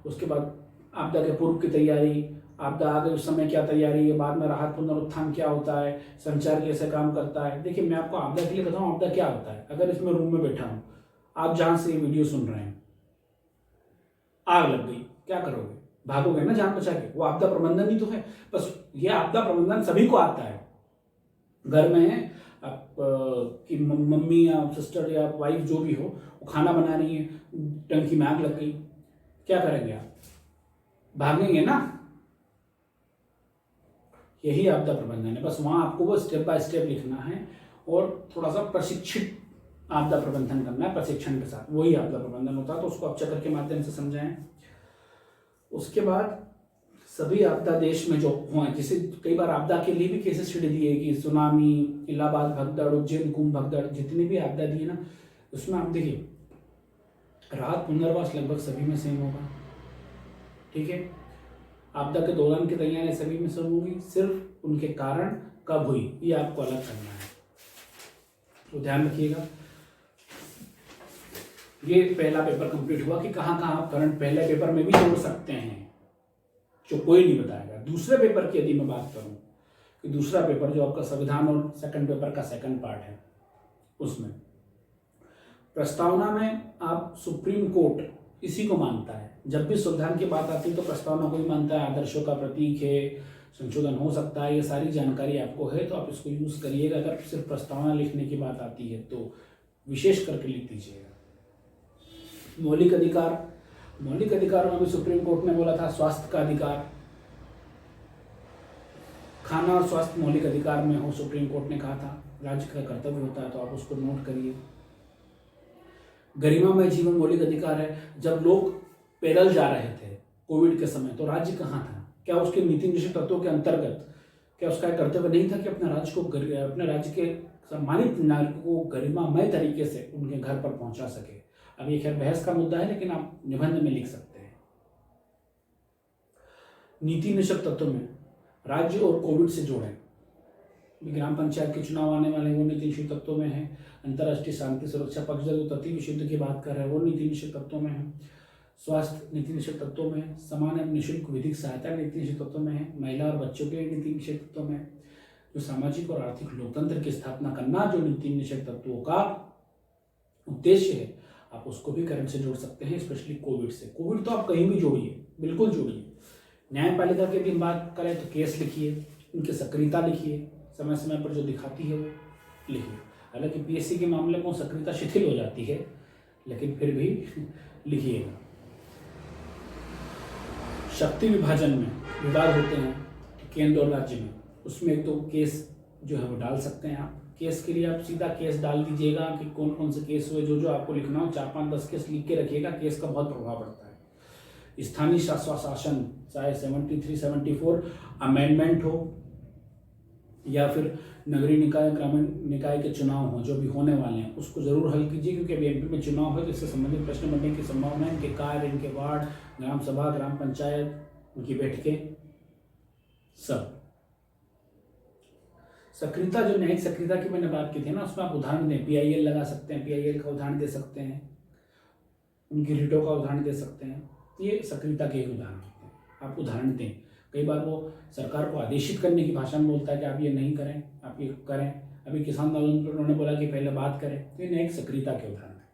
उसके बाद आपदा के पूर्व की तैयारी, आपदा आ गई उस समय क्या तैयारी है, बाद में राहत पुनरुत्थान क्या होता है, संचार कैसे काम करता है. देखिए, मैं आपको आपदा के लिए बताऊं आपदा क्या होता है. अगर इसमें रूम में बैठा हूं, आप जहां से ये वीडियो सुन रहे हैं, आग लग गई, क्या करोगे, भागोगे ना जान बचा के. वो आपदा प्रबंधन ही तो है. बस ये आपदा प्रबंधन सभी को आता है. घर में आप की मम्मी या सिस्टर या वाइफ जो भी हो, वो खाना बना रही है, टंकी में आग लग गई, क्या करेंगे आप, भागेंगे ना. यही आपदा प्रबंधन है. बस वहां आपको वो स्टेप बाय स्टेप लिखना है और थोड़ा सा प्रशिक्षित आपदा प्रबंधन करना है प्रशिक्षण के साथ, वही आपदा प्रबंधन होता है. तो उसको आप चक्र के माध्यम से समझाएं. उसके बाद सभी आपदा देश में जो हुआ, जैसे कई बार आपदा के लिए भी केसेस स्टडी दिए कि सुनामी, इलाहाबाद भगदड़, उज्जैन कुंभ भगदड़, जितनी भी आपदा दी है ना, उसमें आप देखिए राहत पुनर्वास लगभग सभी में सेम होगा. ठीक है, आपदा के दौरान की तैयारी सभी में सेम होगी, सिर्फ उनके कारण कब हुई ये आपको अलग करना है. तो ध्यान रखिएगा. ये पहला पेपर कंप्लीट हुआ कि कहाँ कहाँ आप करंट पहले पेपर में भी जोड़ सकते हैं, जो कोई नहीं बताएगा. दूसरे पेपर की यदि मैं बात करूं कि दूसरा पेपर जो आपका संविधान और सेकंड पेपर का सेकंड पार्ट है, उसमें प्रस्तावना में आप सुप्रीम कोर्ट इसी को मानता है. जब भी संविधान की बात आती है तो प्रस्तावना को ही मानता है, आदर्शों का प्रतीक है, संशोधन हो सकता है, ये सारी जानकारी आपको है, तो आप इसको यूज करिएगा. अगर सिर्फ प्रस्तावना लिखने की बात आती है तो विशेष करके लिख दीजिएगा. मौलिक अधिकार, मौलिक अधिकारों में भी सुप्रीम कोर्ट ने बोला था स्वास्थ्य का अधिकार, खाना और स्वास्थ्य मौलिक अधिकार में हो, सुप्रीम कोर्ट ने कहा था. राज्य का कर्तव्य होता है, तो आप उसको नोट करिए. गरिमामय जीवन मौलिक अधिकार है. जब लोग पैदल जा रहे थे कोविड के समय, तो राज्य कहाँ था, क्या उसके नीति निश्चित तत्वों के अंतर्गत क्या उसका कर्तव्य नहीं था कि अपने राज्य के सम्मानित नागरिकों को गरिमामय तरीके से उनके घर पर पहुंचा सके? अब ये खैर बहस का मुद्दा है, लेकिन आप निबंध में लिख सकते हैं। नीति निषेध तत्व में राज्य और कोविड से जोड़ें। ग्राम पंचायत के चुनाव आने वाले वो नीति निषेध तत्वों में है। अंतर्राष्ट्रीय शांति सुरक्षा पक्ष जो तत्व विशुद्ध की बात कर रहे हैं वो नीति निषेध तत्वों में है। स्वास्थ्य नीति निषेध तत्वों में, समान निःशुल्क विधिक सहायता नीति निषेध तत्वों में है। महिला और बच्चों के नीति निषेध तत्वों में, जो सामाजिक और आर्थिक लोकतंत्र की स्थापना करना जो नीति निषेध तत्वों का उद्देश्य है, आप उसको भी करंट से जोड़ सकते हैं, स्पेशली कोविड से। कोविड तो आप कहीं भी जोड़िए, बिल्कुल जोड़िए। न्यायपालिका की भी बात करें तो केस लिखिए, उनकी सक्रियता लिखिए, समय समय पर जो दिखाती है वो लिखिए। हालांकि पीएससी के मामले में सक्रियता शिथिल हो जाती है, लेकिन फिर भी लिखिएगा। शक्ति विभाजन में विवाद होते हैं केंद्र और राज्य में, उसमें एक तो केस जो है वो डाल सकते हैं आप। केस के लिए आप सीधा केस डाल दीजिएगा कि कौन कौन से केस हुए, जो आपको लिखना हो 4-5-10 केस लिख के रखिएगा। केस का बहुत प्रभाव पड़ता है। स्थानीय स्वशासन, चाहे 73-74 अमेंडमेंट हो या फिर नगरीय निकाय, ग्रामीण निकाय के चुनाव हो, जो भी होने वाले हैं, उसको जरूर हल कीजिए, क्योंकि अभी एमपी में चुनाव है, जिससे संबंधित प्रश्न बनने की संभावना है। इनके कार्य, इनके वार्ड, ग्राम सभा, ग्राम पंचायत, उनकी बैठकें, सब। सक्रियता, जो न्यायिक सक्रियता की मैंने बात की थी ना, उसमें आप उदाहरण दें। PIL लगा सकते हैं, PIL का उदाहरण दे सकते हैं, उनकी रिटों का उदाहरण दे सकते हैं। ये सक्रियता के ही उदाहरण होते हैं, आप उदाहरण दें। कई बार वो सरकार को आदेशित करने की भाषा में बोलता है कि आप ये नहीं करें, आप ये करें। अभी किसान आंदोलन पर उन्होंने बोला कि पहले बात करें, तो ये न्यायिक सक्रियता के उदाहरण है।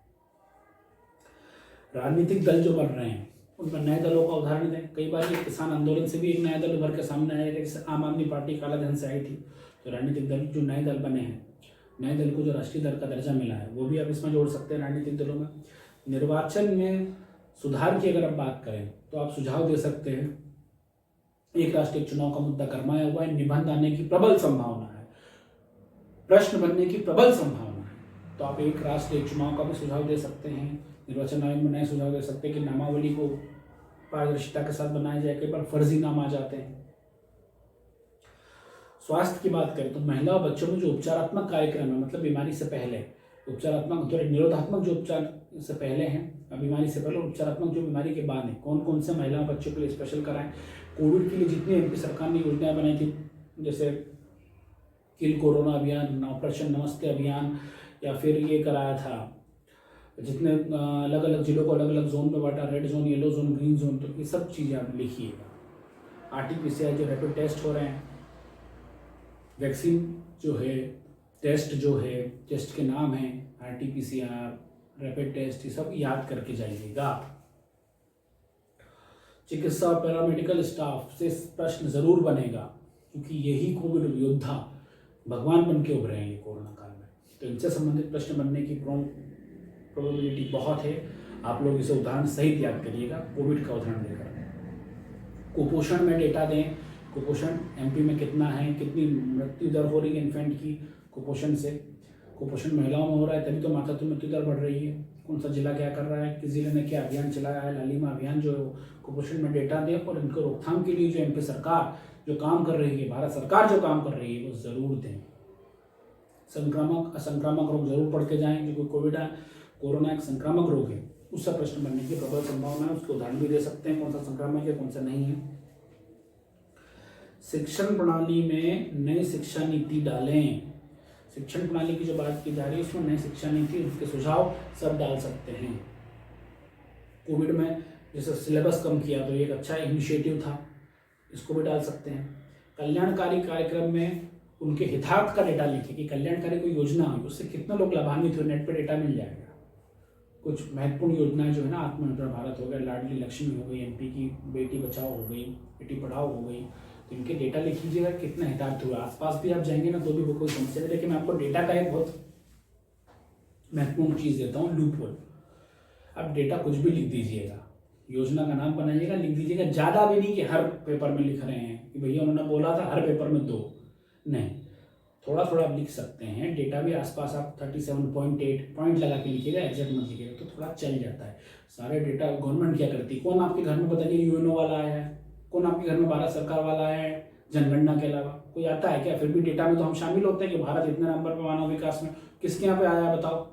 राजनीतिक दल जो बन रहे हैं, उनमें नए दलों का उदाहरण दें। कई बार ये किसान आंदोलन से भी एक नया दल उभर के सामने आएगा, जैसे आम आदमी पार्टी काला धन से आई थी। तो राजनीतिक दल जो नए दल बने हैं, नए दल को जो राष्ट्रीय दल का दर्जा मिला है, वो भी आप इसमें जोड़ सकते हैं राजनीतिक दलों में। निर्वाचन में सुधार की अगर आप बात करें तो आप सुझाव दे सकते हैं। एक राष्ट्रीय चुनाव का मुद्दा गरमाया हुआ है, निबंध आने की प्रबल संभावना है, प्रश्न बनने की प्रबल संभावना है, तो आप एक राष्ट्रीय चुनाव का भी सुझाव दे सकते हैं। निर्वाचन आयोग में नए सुझाव दे सकते हैं कि नामावली को पारदर्शिता के साथ बनाया जाए। कई बार फर्जी नाम आ जाते हैं। स्वास्थ्य की बात करें तो महिला और बच्चों में जो उपचारात्मक कार्यक्रम है, मतलब बीमारी से पहले उपचारात्मक, थोड़े निरोधात्मक जो उपचार से पहले हैं, बीमारी से पहले, उपचारात्मक जो बीमारी के बाद है, कौन कौन से महिला और बच्चों के लिए स्पेशल कराएं। कोविड के लिए जितनी एमपी सरकार ने योजनाएं बनाई थी, जैसे किल कोरोना अभियान, ऑपरेशन नमस्ते अभियान, या फिर ये कराया था जितने अलग अलग जिलों को अलग अलग जोन में बांटा, red zone, yellow zone, green zone, तो ये सब चीज़ें आप लिखिएगा। RT-PCR जो रैपिड टेस्ट हो रहे हैं, वैक्सीन जो है, टेस्ट जो है, टेस्ट के नाम हैं RT-PCR, रैपिड टेस्ट, ये सब याद करके जाइएगा। चिकित्सा और पैरामेडिकल स्टाफ से प्रश्न जरूर बनेगा, क्योंकि यही कोविड योद्धा भगवान बन के उभरे हैं ये कोरोना काल में, तो इनसे संबंधित प्रश्न बनने की प्रोबेबिलिटी बहुत है। आप लोग इसे उदाहरण सहित याद करिएगा, कोविड का उदाहरण देकर। कुपोषण में डेटा दें, कुपोषण एमपी में कितना है, कितनी मृत्यु दर हो रही है इन्फेंट की कुपोषण से। कुपोषण महिलाओं में हो रहा है, तभी तो मातृत्व मृत्यु दर बढ़ रही है। कौन सा जिला क्या कर रहा है, किस जिले ने क्या अभियान चलाया है, लालिमा अभियान जो कुपोषण में डेटा दें, और इनको रोकथाम के लिए जो एमपी सरकार जो काम कर रही है, भारत सरकार जो काम कर रही है, वो जरूर दें। संक्रामक असंक्रामक रोग जरूर पढ़ के जाएं, क्योंकि कोरोना एक संक्रामक रोग है, उससे प्रश्न बनने की प्रबल संभावना है। उसके उदाहरण भी दे सकते हैं, कौन सा संक्रामक है, कौन सा नहीं है। शिक्षण प्रणाली में नई शिक्षा नीति डालें। शिक्षण प्रणाली की जो बात की जा रही है, उसमें नई शिक्षा नीति, उसके सुझाव सब डाल सकते हैं। कोविड में जैसे सिलेबस कम किया, तो ये एक अच्छा इनिशिएटिव था, इसको भी डाल सकते हैं। कल्याणकारी कार्यक्रम में उनके हितार्थ का डेटा लिखिए कि कल्याणकारी कोई योजना हुई, उससे कितने लोग लाभान्वित हुए, नेट पे डेटा मिल जाएगा। कुछ महत्वपूर्ण योजनाएं जो है ना, आत्मनिर्भर भारत हो गया, लाडली लक्ष्मी हो गई, एमपी की बेटी बचाओ हो गई, बेटी पढ़ाओ हो गई, तो इनके डेटा लिख लीजिएगा कितना हितार्थ हुआ। आसपास भी आप जाएंगे ना तो भी वो कोई समस्या नहीं, लेकिन मैं आपको डेटा का एक बहुत महत्वपूर्ण चीज़ देता हूँ, लूप होल। आप डेटा कुछ भी लिख दीजिएगा, योजना का नाम बनाइएगा, लिख दीजिएगा। ज़्यादा भी नहीं कि हर पेपर में लिख रहे हैं कि भैया उन्होंने बोला था हर पेपर में 2, नहीं, थोड़ा थोड़ा आप लिख सकते हैं। डेटा भी आसपास आप 37.8 पॉइंट लगा के लिखिएगा, एग्जैक्ट मत लिखिएगा, तो थोड़ा चल जाता है। सारे डेटा गवर्नमेंट क्या करती है, कौन आपके घर में बताइए UNO वाला आया है, कौन आपके घर में भारत सरकार वाला आया है जनगणना के अलावा, कोई आता है क्या? फिर भी डेटा में तो हम शामिल होते हैं कि भारत इतने नंबर पर मानव विकास में। किसके यहाँ पे आया है बताओ?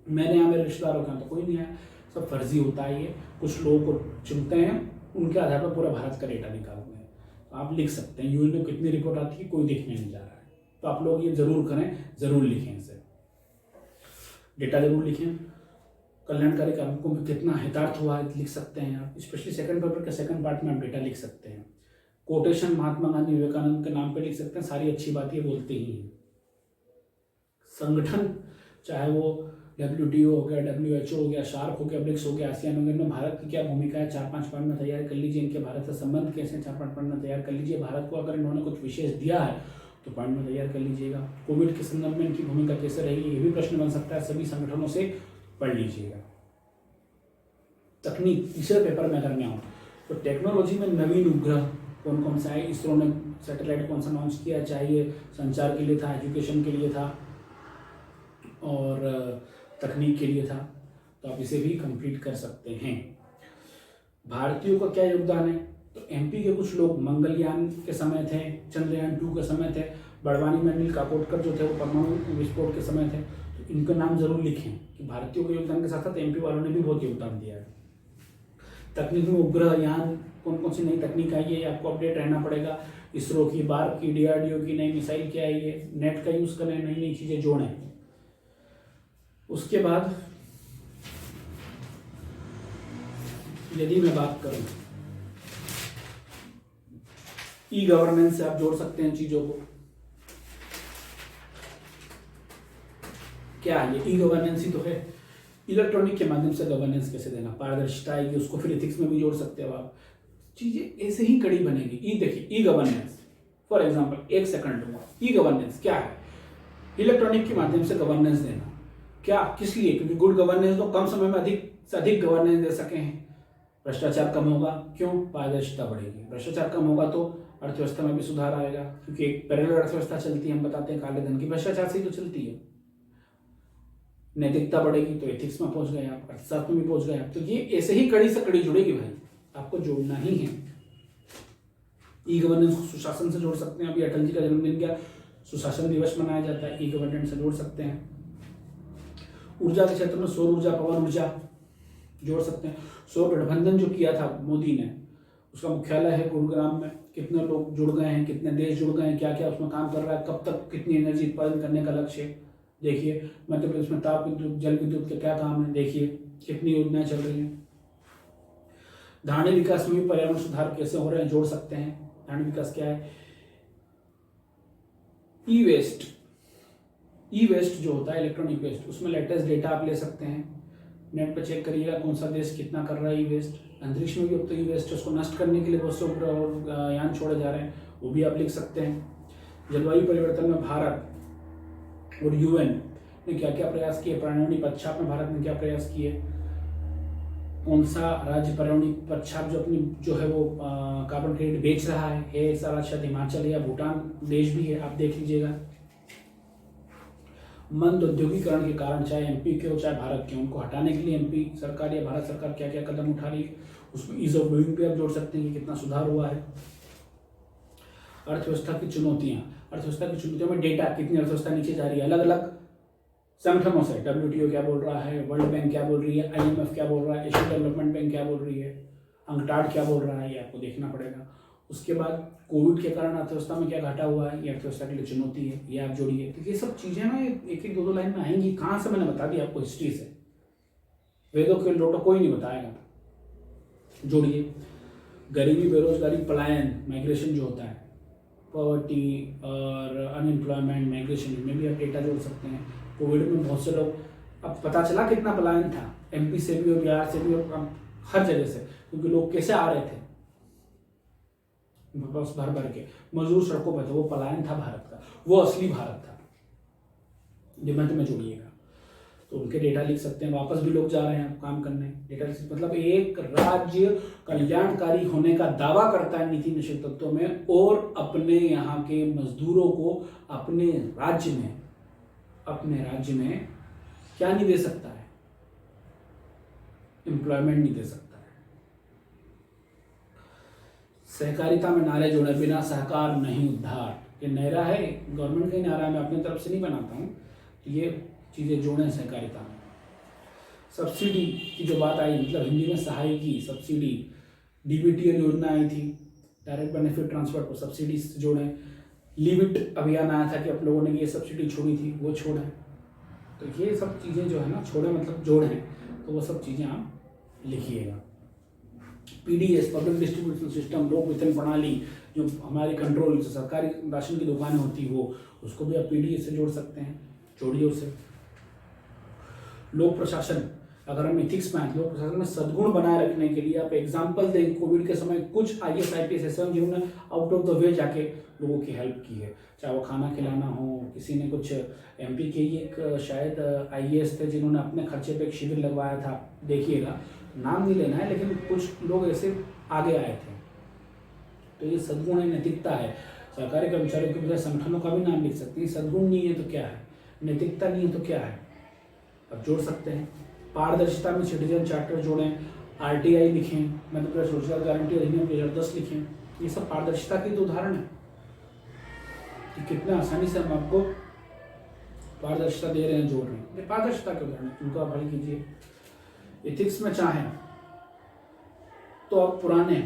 मैंने यहाँ मेरे रिश्तेदारों के यहाँ तो कोई नहीं आया। सब फर्जी होता है ये, कुछ लोगों को चुनते हैं, उनके आधार पर पूरा भारत का डेटा निकालते हैं। तो आप लिख सकते हैं यूएन में कितनी रिपोर्ट आती है, कोई देखने नहीं जा रहा है। तो आप लोग ये जरूर करें, जरूर लिखें, इसे डेटा जरूर लिखें। कल्याणकारी कार्यों में कितना हितार्थ हुआ है लिख सकते हैं आप, स्पेशली सेकंड पेपर के सेकंड पार्ट में आप डेटा लिख सकते हैं। कोटेशन महात्मा गांधी विवेकानंद के नाम पे लिख सकते हैं, सारी अच्छी बात ये बोलते ही हैं। संगठन चाहे वो WTO हो गया, WHO हो गया, शार्क हो गया, ब्रिक्स हो गया, आसियान हो गया, इनमें भारत की क्या भूमिका है 4-5 पॉइंट में तैयार कर लीजिए। इनके भारत से संबंध कैसे हैं 4-5 पॉइंट में तैयार कर लीजिए। भारत को अगर इन्होंने कुछ विशेष दिया है तो पॉइंट में तैयार कर लीजिएगा। कोविड के संदर्भ में इनकी भूमिका कैसे रहेगी ये भी प्रश्न बन सकता है, सभी संगठनों से पढ़ लीजिएगा। तकनीक तीसरे पेपर में अगर मैं आऊँ तो टेक्नोलॉजी में नवीन उपग्रह कौन कौन सा है, इसरो ने सैटेलाइट कौन सा लॉन्च किया, चाहिए संचार के लिए था, एजुकेशन के लिए था और तकनीक के लिए था। तो आप इसे भी कंप्लीट कर सकते हैं। भारतीयों का क्या योगदान है, तो MP के कुछ लोग मंगलयान के समय थे, चंद्रयान 2 के समय थे, बड़वानी में अनिल काकोडकर जो थे वो परमाणु विस्फोट के समय थे। तो इनका नाम जरूर लिखें कि भारतीयों के योगदान के साथ साथ MP वालों ने भी बहुत योगदान दिया है। तकनीक में उपग्रह यान कौन कौन सी नई तकनीक आई है, आपको अपडेट रहना पड़ेगा। इसरो की, बार्क की, DRDO की नई मिसाइल क्या आई है, नेट का यूज करें, नई नई चीजें जोड़ें। उसके बाद यदि मैं बात करूं E-गवर्नेंस से आप जोड़ सकते हैं चीजों को। क्या है ये E-गवर्नेंस ही तो है। इलेक्ट्रॉनिक के माध्यम से गवर्नेंस कैसे देना, पारदर्शिता आएगी, उसको फिर एथिक्स में भी जोड़ सकते हो आप। चीजें ऐसे ही कड़ी बनेगी। देखिए E-गवर्नेंस फॉर एग्जांपल, एक सेकंड लूंगा। E-गवर्नेंस क्या है? इलेक्ट्रॉनिक के माध्यम से गवर्नेंस देना। क्या, किस लिए? क्योंकि गुड गवर्नेंस तो कम समय में अधिक से अधिक गवर्नेंस दे सके हैं। भ्रष्टाचार कम होगा, क्यों? पारदर्शिता बढ़ेगी। भ्रष्टाचार कम होगा तो अर्थव्यवस्था में भी सुधार आएगा, क्योंकि एक पैरेलल अर्थव्यवस्था चलती है, हम बताते हैं काले धन की भ्रष्टाचार से ही तो चलती है। नैतिकता बढ़ेगी तो एथिक्स में पहुंच गए आप, अर्थशास्त्र में भी पहुंच गए आप। तो ये ऐसे ही कड़ी से कड़ी जुड़ेगी भाई, आपको जोड़ना ही है। E-गवर्नेंस को सुशासन से जोड़ सकते हैं। अभी अटल जी का जन्मदिन क्या सुशासन दिवस मनाया जाता है, E-गवर्नेंस से जोड़ सकते हैं। ऊर्जा के क्षेत्र में सौर ऊर्जा, पवन ऊर्जा जोड़ सकते हैं। सौर गठबंधन जो किया था मोदी ने, उसका मुख्यालय है गुरुग्राम में। कितने लोग जुड़ गए हैं, कितने देश जुड़ गए हैं, क्या क्या उसमें काम कर रहा है, कब तक कितनी एनर्जी उत्पादन करने का लक्ष्य है। देखिए मध्य प्रदेश में ताप विद्युत, जल विद्युत के क्या काम है, देखिए कितनी योजनाएं चल रही हैं। धारणीय विकास में भी पर्यावरण सुधार कैसे हो रहे हैं, जोड़ सकते हैं। धारणीय विकास क्या है? ई वेस्ट जो होता है, इलेक्ट्रॉनिक वेस्ट, उसमें लेटेस्ट डेटा आप ले सकते हैं। नेट पे चेक करिएगा कौन सा देश कितना कर रहा है ई वेस्ट। अंतरिक्ष में भी अब तो ई वेस्ट है, उसको नष्ट करने के लिए बहुत से उपग्रह यान छोड़े जा रहे हैं, वो भी आप लिख सकते हैं। जलवायु परिवर्तन में भारत और UN ने क्या क्या प्रयास किए, पर्यावरणीय पदछाप में भारत ने क्या प्रयास किए, कौन सा राज्य पर्यावरणीय पदछाप जो अपनी जो है वो कार्बन क्रेडिट बेच रहा है ऐसा राज्य शायद हिमाचल या भूटान देश भी है, आप देख लीजिएगा। मंद औद्योगिकरण के कारण चाहे MP के हो चाहे भारत के, उनको हटाने के लिए MP सरकार या भारत सरकार क्या क्या कदम उठा रही है, उसमें ईज ऑफ डूइंग पे आप जोड़ सकते हैं कि कितना सुधार हुआ है। अर्थव्यवस्था की चुनौतियां, अर्थव्यवस्था की चुनौतियों में डेटा, कितनी अर्थव्यवस्था नीचे जा रही है अलग अलग संगठनों से। WTO क्या बोल रहा है, वर्ल्ड बैंक क्या बोल रही है, IMF क्या बोल रहा है, एशियन डेवलपमेंट बैंक क्या बोल रही है, अंकटाड क्या बोल रहा है, ये आपको देखना पड़ेगा। उसके बाद कोविड के कारण अर्थव्यवस्था में क्या घाटा हुआ है, ये अर्थव्यवस्था के लिए चुनौती है, ये आप जोड़िए। तो ये सब चीजें ना एक एक दो लाइन में आएंगी। कहाँ से? मैंने बता दिया आपको, हिस्ट्री से। वेदों के लोटो कोई नहीं बताएगा, जोड़िए। गरीबी, बेरोजगारी, पलायन, माइग्रेशन जो होता है, पॉवर्टी और अनएम्प्लॉयमेंट, माइग्रेशन, इनमें भी आप डेटा जोड़ सकते हैं। कोविड में बहुत से लोग, अब पता चला कितना पलायन था, MP से भी और बिहार से भी और हर जगह से, क्योंकि लोग कैसे आ रहे थे बस भर भर के, मजदूर सड़कों पर थे, वो पलायन था भारत का, वो असली भारत था। डिमेंट में जोड़िएगा तो उनके डेटा लिख सकते हैं। वापस भी लोग जा रहे हैं काम करने, डेटा मतलब एक राज्य कल्याणकारी होने का दावा करता है नीति निषेध तत्वों में, और अपने यहाँ के मजदूरों को अपने राज्य में क्या नहीं दे सकता है, एम्प्लॉयमेंट नहीं दे सकता है। सहकारिता में नारे जोड़े, बिना सहकार नहीं उद्धार। ये नारा है, गवर्नमेंट का ही नारा है, मैं अपनी तरफ से नहीं बनाता हूँ। तो ये चीज़ें जोड़ें सहकारिता में। सब्सिडी की जो बात आई, मतलब हिंदी में सहायकी, सब्सिडी, डीबीटीएल योजना आई थी, डायरेक्ट बेनिफिट ट्रांसफर को सब्सिडी से जोड़ें। लिमिट अभियान आया था कि आप लोगों ने ये सब्सिडी छोड़ी थी, वो छोड़ें। तो ये सब चीज़ें जो है ना, छोड़ें मतलब जोड़ें, तो वो सब चीज़ें आप लिखिएगा। पीडीएस, पब्लिक डिस्ट्रीब्यूशन सिस्टम, लोक वितरण प्रणाली, जो हमारी कंट्रोल सरकारी राशन की दुकानें होती वो, उसको भी आप पीडीएस से जोड़ सकते हैं, जोड़िए उसे। लोक प्रशासन, अगर हम इथिक्स में, लोक प्रशासन में सद्गुण बनाए रखने के लिए आप एग्जाम्पल दें। कोविड के समय कुछ IAS IPS ऐसे हैं जिन्होंने आउट ऑफ द वे जाके लोगों की हेल्प की है, चाहे वो खाना खिलाना हो, किसी ने कुछ MP के ही एक शायद IAS थे जिन्होंने अपने खर्चे पे एक शिविर लगवाया था, देखिएगा, नाम नहीं लेना है, लेकिन कुछ लोग ऐसे आगे आए थे। तो ये सद्गुण है, नैतिकता है। सरकारी कर्मचारियों के बजाय संगठनों का भी नाम लिख सकते हैं। सद्गुण नहीं है तो क्या है, नैतिकता नहीं है तो क्या है, अब जोड़ सकते हैं। पारदर्शिता में सिटीजन चार्टर जोड़ें, RTI लिखें, मध्य प्रदेश रोजगार गारंटी अधिनियम 2010 लिखें। ये सब पारदर्शिता के तो उदाहरण है कि कितना आसानी से हम आपको पारदर्शिता दे रहे हैं, जोड़ रहे हैं। ये पारदर्शिता के उदाहरण, उनको आप हल कीजिए। इथिक्स में चाहें तो आप पुराने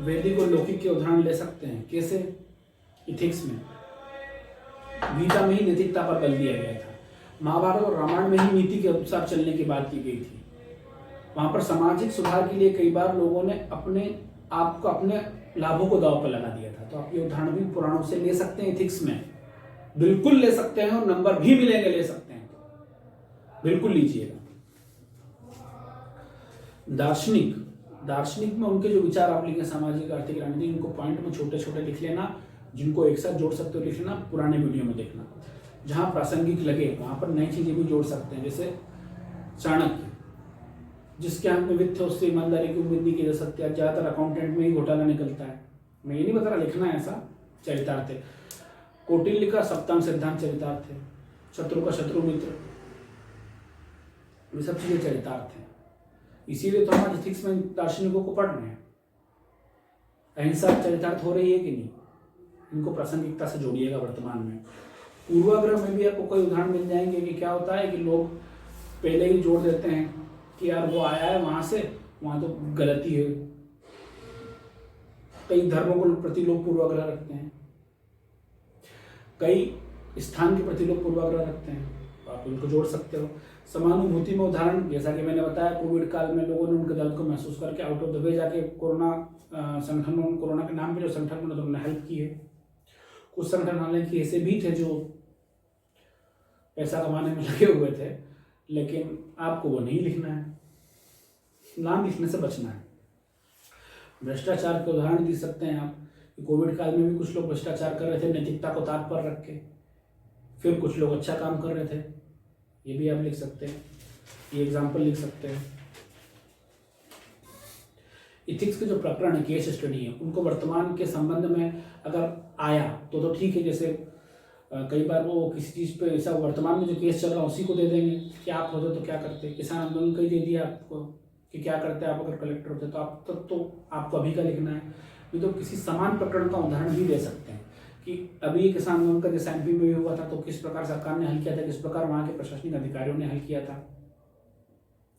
वैदिक और लौकिक के उदाहरण ले सकते हैं। कैसे? इथिक्स में गीता में ही नैतिकता पर बल दिया गया था। महाभारत और रामायण में ही नीति के अनुसार चलने की बात की गई थी। वहां पर सामाजिक सुधार के लिए कई बार लोगों ने अपने आप को, अपने लाभों को दांव पर लगा दिया था। तो आप ये उदाहरण भी पुराणों से ले सकते हैं, इथिक्स में बिल्कुल ले सकते हैं, और नंबर भी मिलेंगे, ले सकते हैं तो बिल्कुल लीजिएगा। दार्शनिक में उनके जो विचार आप लिखें, सामाजिक, आर्थिक, राजनीतिक, इनको पॉइंट में छोटे छोटे लिख लेना, जिनको एक साथ जोड़ सकते हो लिख लेना, पुराने वीडियो में देखना। जहां प्रासंगिक लगे वहां पर नई चीजें भी जोड़ सकते हैं। जैसे चाणक्य, जिसके हाथ में वित्त है उससे ईमानदारी की उम्मीद नहीं की जा सकती। ज्यादातर अकाउंटेंट में ही घोटाला निकलता है। मैं ये नहीं बता रहा लिखना है ऐसा, चरितार्थ है। कौटिल्य का सप्तांग सिद्धांत चरितार्थ है। शत्रु का शत्रु मित्र, ये सब चीजें चरितार्थ है। इसीलिए तो हम इथिक्स में दार्शनिकों को पढ़ रहे हैं। अहिंसा चरितार्थ हो रही है कि नहीं, इनको प्रासंगिकता से जोड़िएगा वर्तमान में। पूर्वाग्रह में भी आपको कोई उदाहरण मिल जाएंगे कि क्या होता है कि लोग पहले ही जोड़ देते हैं कि यार वो आया है वहां से, वहां तो गलती है। कई धर्मों को प्रति लोग पूर्वाग्रह रखते हैं, कई स्थान के प्रति लोग पूर्वाग्रह रखते हैं, तो आप उनको जोड़ सकते हो। समानुभूति में उदाहरण, जैसा कि मैंने बताया, कोविड काल में लोगों ने उनके दर्द को महसूस करके आउट ऑफ द वे जाके कोरोना संगठनों, कोरोना के नाम पे जो संगठन बने तो उन्होंने हेल्प की है। कुछ संगठन हालांकि ऐसे भी थे जो पैसा कमाने में लगे हुए थे, लेकिन आपको वो नहीं लिखना है, नाम लिखने से बचना है। भ्रष्टाचार के उदाहरण दे सकते हैं आप कि कोविड काल में भी कुछ लोग भ्रष्टाचार कर रहे थे नैतिकता को ताक पर रख के, फिर कुछ लोग अच्छा काम कर रहे थे, ये भी आप लिख सकते हैं, ये एग्जाम्पल लिख सकते हैं। इथिक्स के जो प्रकरण है, केस स्टडी है, उनको वर्तमान के संबंध में अगर आया तो ठीक है। जैसे कई बार वो किसी चीज़ पे ऐसा वर्तमान में जो केस चल रहा है उसी को दे देंगे कि आप होते तो क्या करते। किसान आंदोलन का ही दे दिया आपको कि क्या करते आप अगर कलेक्टर होते, तो आप तब तो आपको अभी का लिखना है। नहीं तो किसी समान प्रकरण का उदाहरण भी दे सकते हैं कि अभी किसान आंदोलन का जैसे MP में भी हुआ था, तो किस प्रकार सरकार ने हल किया था, किस प्रकार वहाँ के प्रशासनिक अधिकारियों ने हल किया था,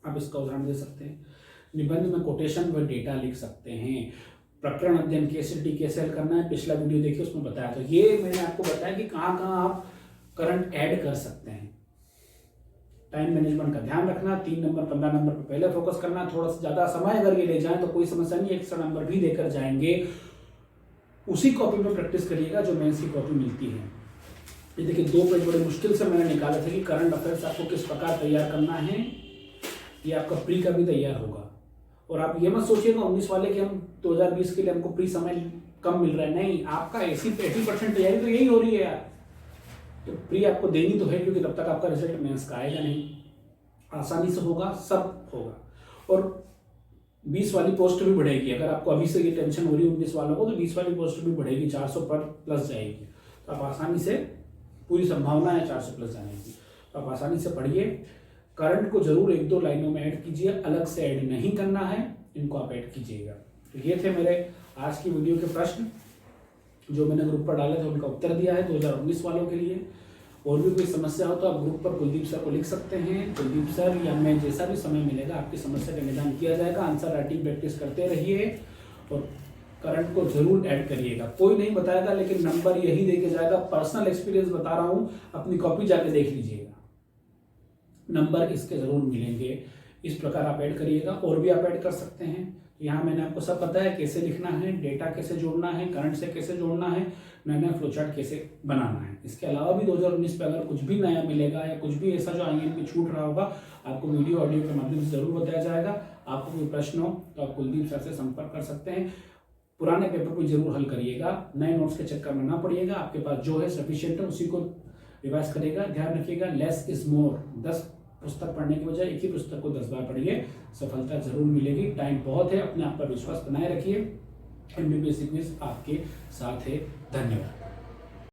आप इसका उदाहरण दे सकते हैं। निबंध में कोटेशन व डेटा लिख सकते हैं। प्रकरण अध्ययन, केस स्टडी कैसे हल करना है, पिछला वीडियो देखिए, उसमें बताया। तो ये मैंने आपको बताया कि कहाँ कहाँ आप करंट ऐड कर सकते हैं। टाइम मैनेजमेंट का ध्यान रखना, 3 नंबर 15 नंबर पर पहले फोकस करना। थोड़ा सा ज़्यादा समय अगर ये ले जाए तो कोई समस्या नहीं, एक्स्ट्रा नंबर भी देकर जाएंगे। उसी कॉपी में प्रैक्टिस करिएगा जो मेंस की कॉपी मिलती है। ये देखिए 2 पेज बड़े मुश्किल से मैंने निकाले थे कि करंट अफेयर्स आपको किस प्रकार तैयार करना है। ये आपका प्री का भी तैयार होगा। और आप ये मत सोचिएगा 19 वाले कि हम 2020 के लिए हमको प्री समय कम मिल रहा है, नहीं, आपका 80% तैयारी तो यही हो रही है यार। तो प्री आपको देनी तो है, क्योंकि तब तक आपका रिजल्ट मेंस का आएगा नहीं। आसानी से होगा, सब होगा। और 20 वाली पोस्ट भी बढ़ेगी। अगर आपको अभी से ये टेंशन हो रही है 19 वालों को, तो 20 वाली पोस्ट भी बढ़ेगी, 400 पर प्लस जाएगी। तो आप आसानी से, पूरी संभावना है 400 प्लस जाने की, तो आप आसानी से पढ़िए। करंट को जरूर 1-2 लाइनों में ऐड कीजिए, अलग से ऐड नहीं करना है, इनको आप ऐड कीजिएगा। तो ये थे मेरे आज की वीडियो के प्रश्न जो मैंने ग्रुप पर डाले थे उनका उत्तर दिया है 2019 वालों के लिए। और भी कोई समस्या हो तो आप ग्रुप पर कुलदीप सर को लिख सकते हैं। कुलदीप सर या मैं जैसा भी समय मिलेगा आपकी समस्या का निदान किया जाएगा। आंसर राइटिंग प्रैक्टिस करते रहिए और करंट को जरूर ऐड करिएगा। कोई नहीं बताएगा लेकिन नंबर यही देके जाएगा। पर्सनल एक्सपीरियंस बता रहा हूं, अपनी कॉपी जाके देख लीजिएगा, नंबर इसके जरूर मिलेंगे। इस प्रकार आप ऐड करिएगा। और भी आप ऐड कर सकते हैं। यहाँ मैंने आपको सब बताया कैसे लिखना है, डेटा कैसे जोड़ना है, करंट से कैसे जोड़ना है, नया फ्लोचार्ट कैसे बनाना है। इसके अलावा भी 2019 पे अगर कुछ भी नया मिलेगा या कुछ भी ऐसा जो आईएम पे छूट रहा होगा आपको वीडियो ऑडियो के माध्यम से जरूर बताया जाएगा। आपको कोई प्रश्न हो तो आप कुलदीप सर से संपर्क कर सकते हैं। पुराने पेपर को जरूर हल करिएगा, नए नोट्स के चक्कर में ना पड़िएगा। आपके पास जो है सफिशिएंट है उसी को रिवाइज करिएगा। ध्यान रखिएगा, लेस इज मोर। 10 पुस्तक पढ़ने की बजाय एक ही पुस्तक को 10 बार पढ़िए, सफलता जरूर मिलेगी। टाइम बहुत है, अपने आप पर विश्वास बनाए रखिए। एमपीपीएससी क्विज आपके साथ है। धन्यवाद।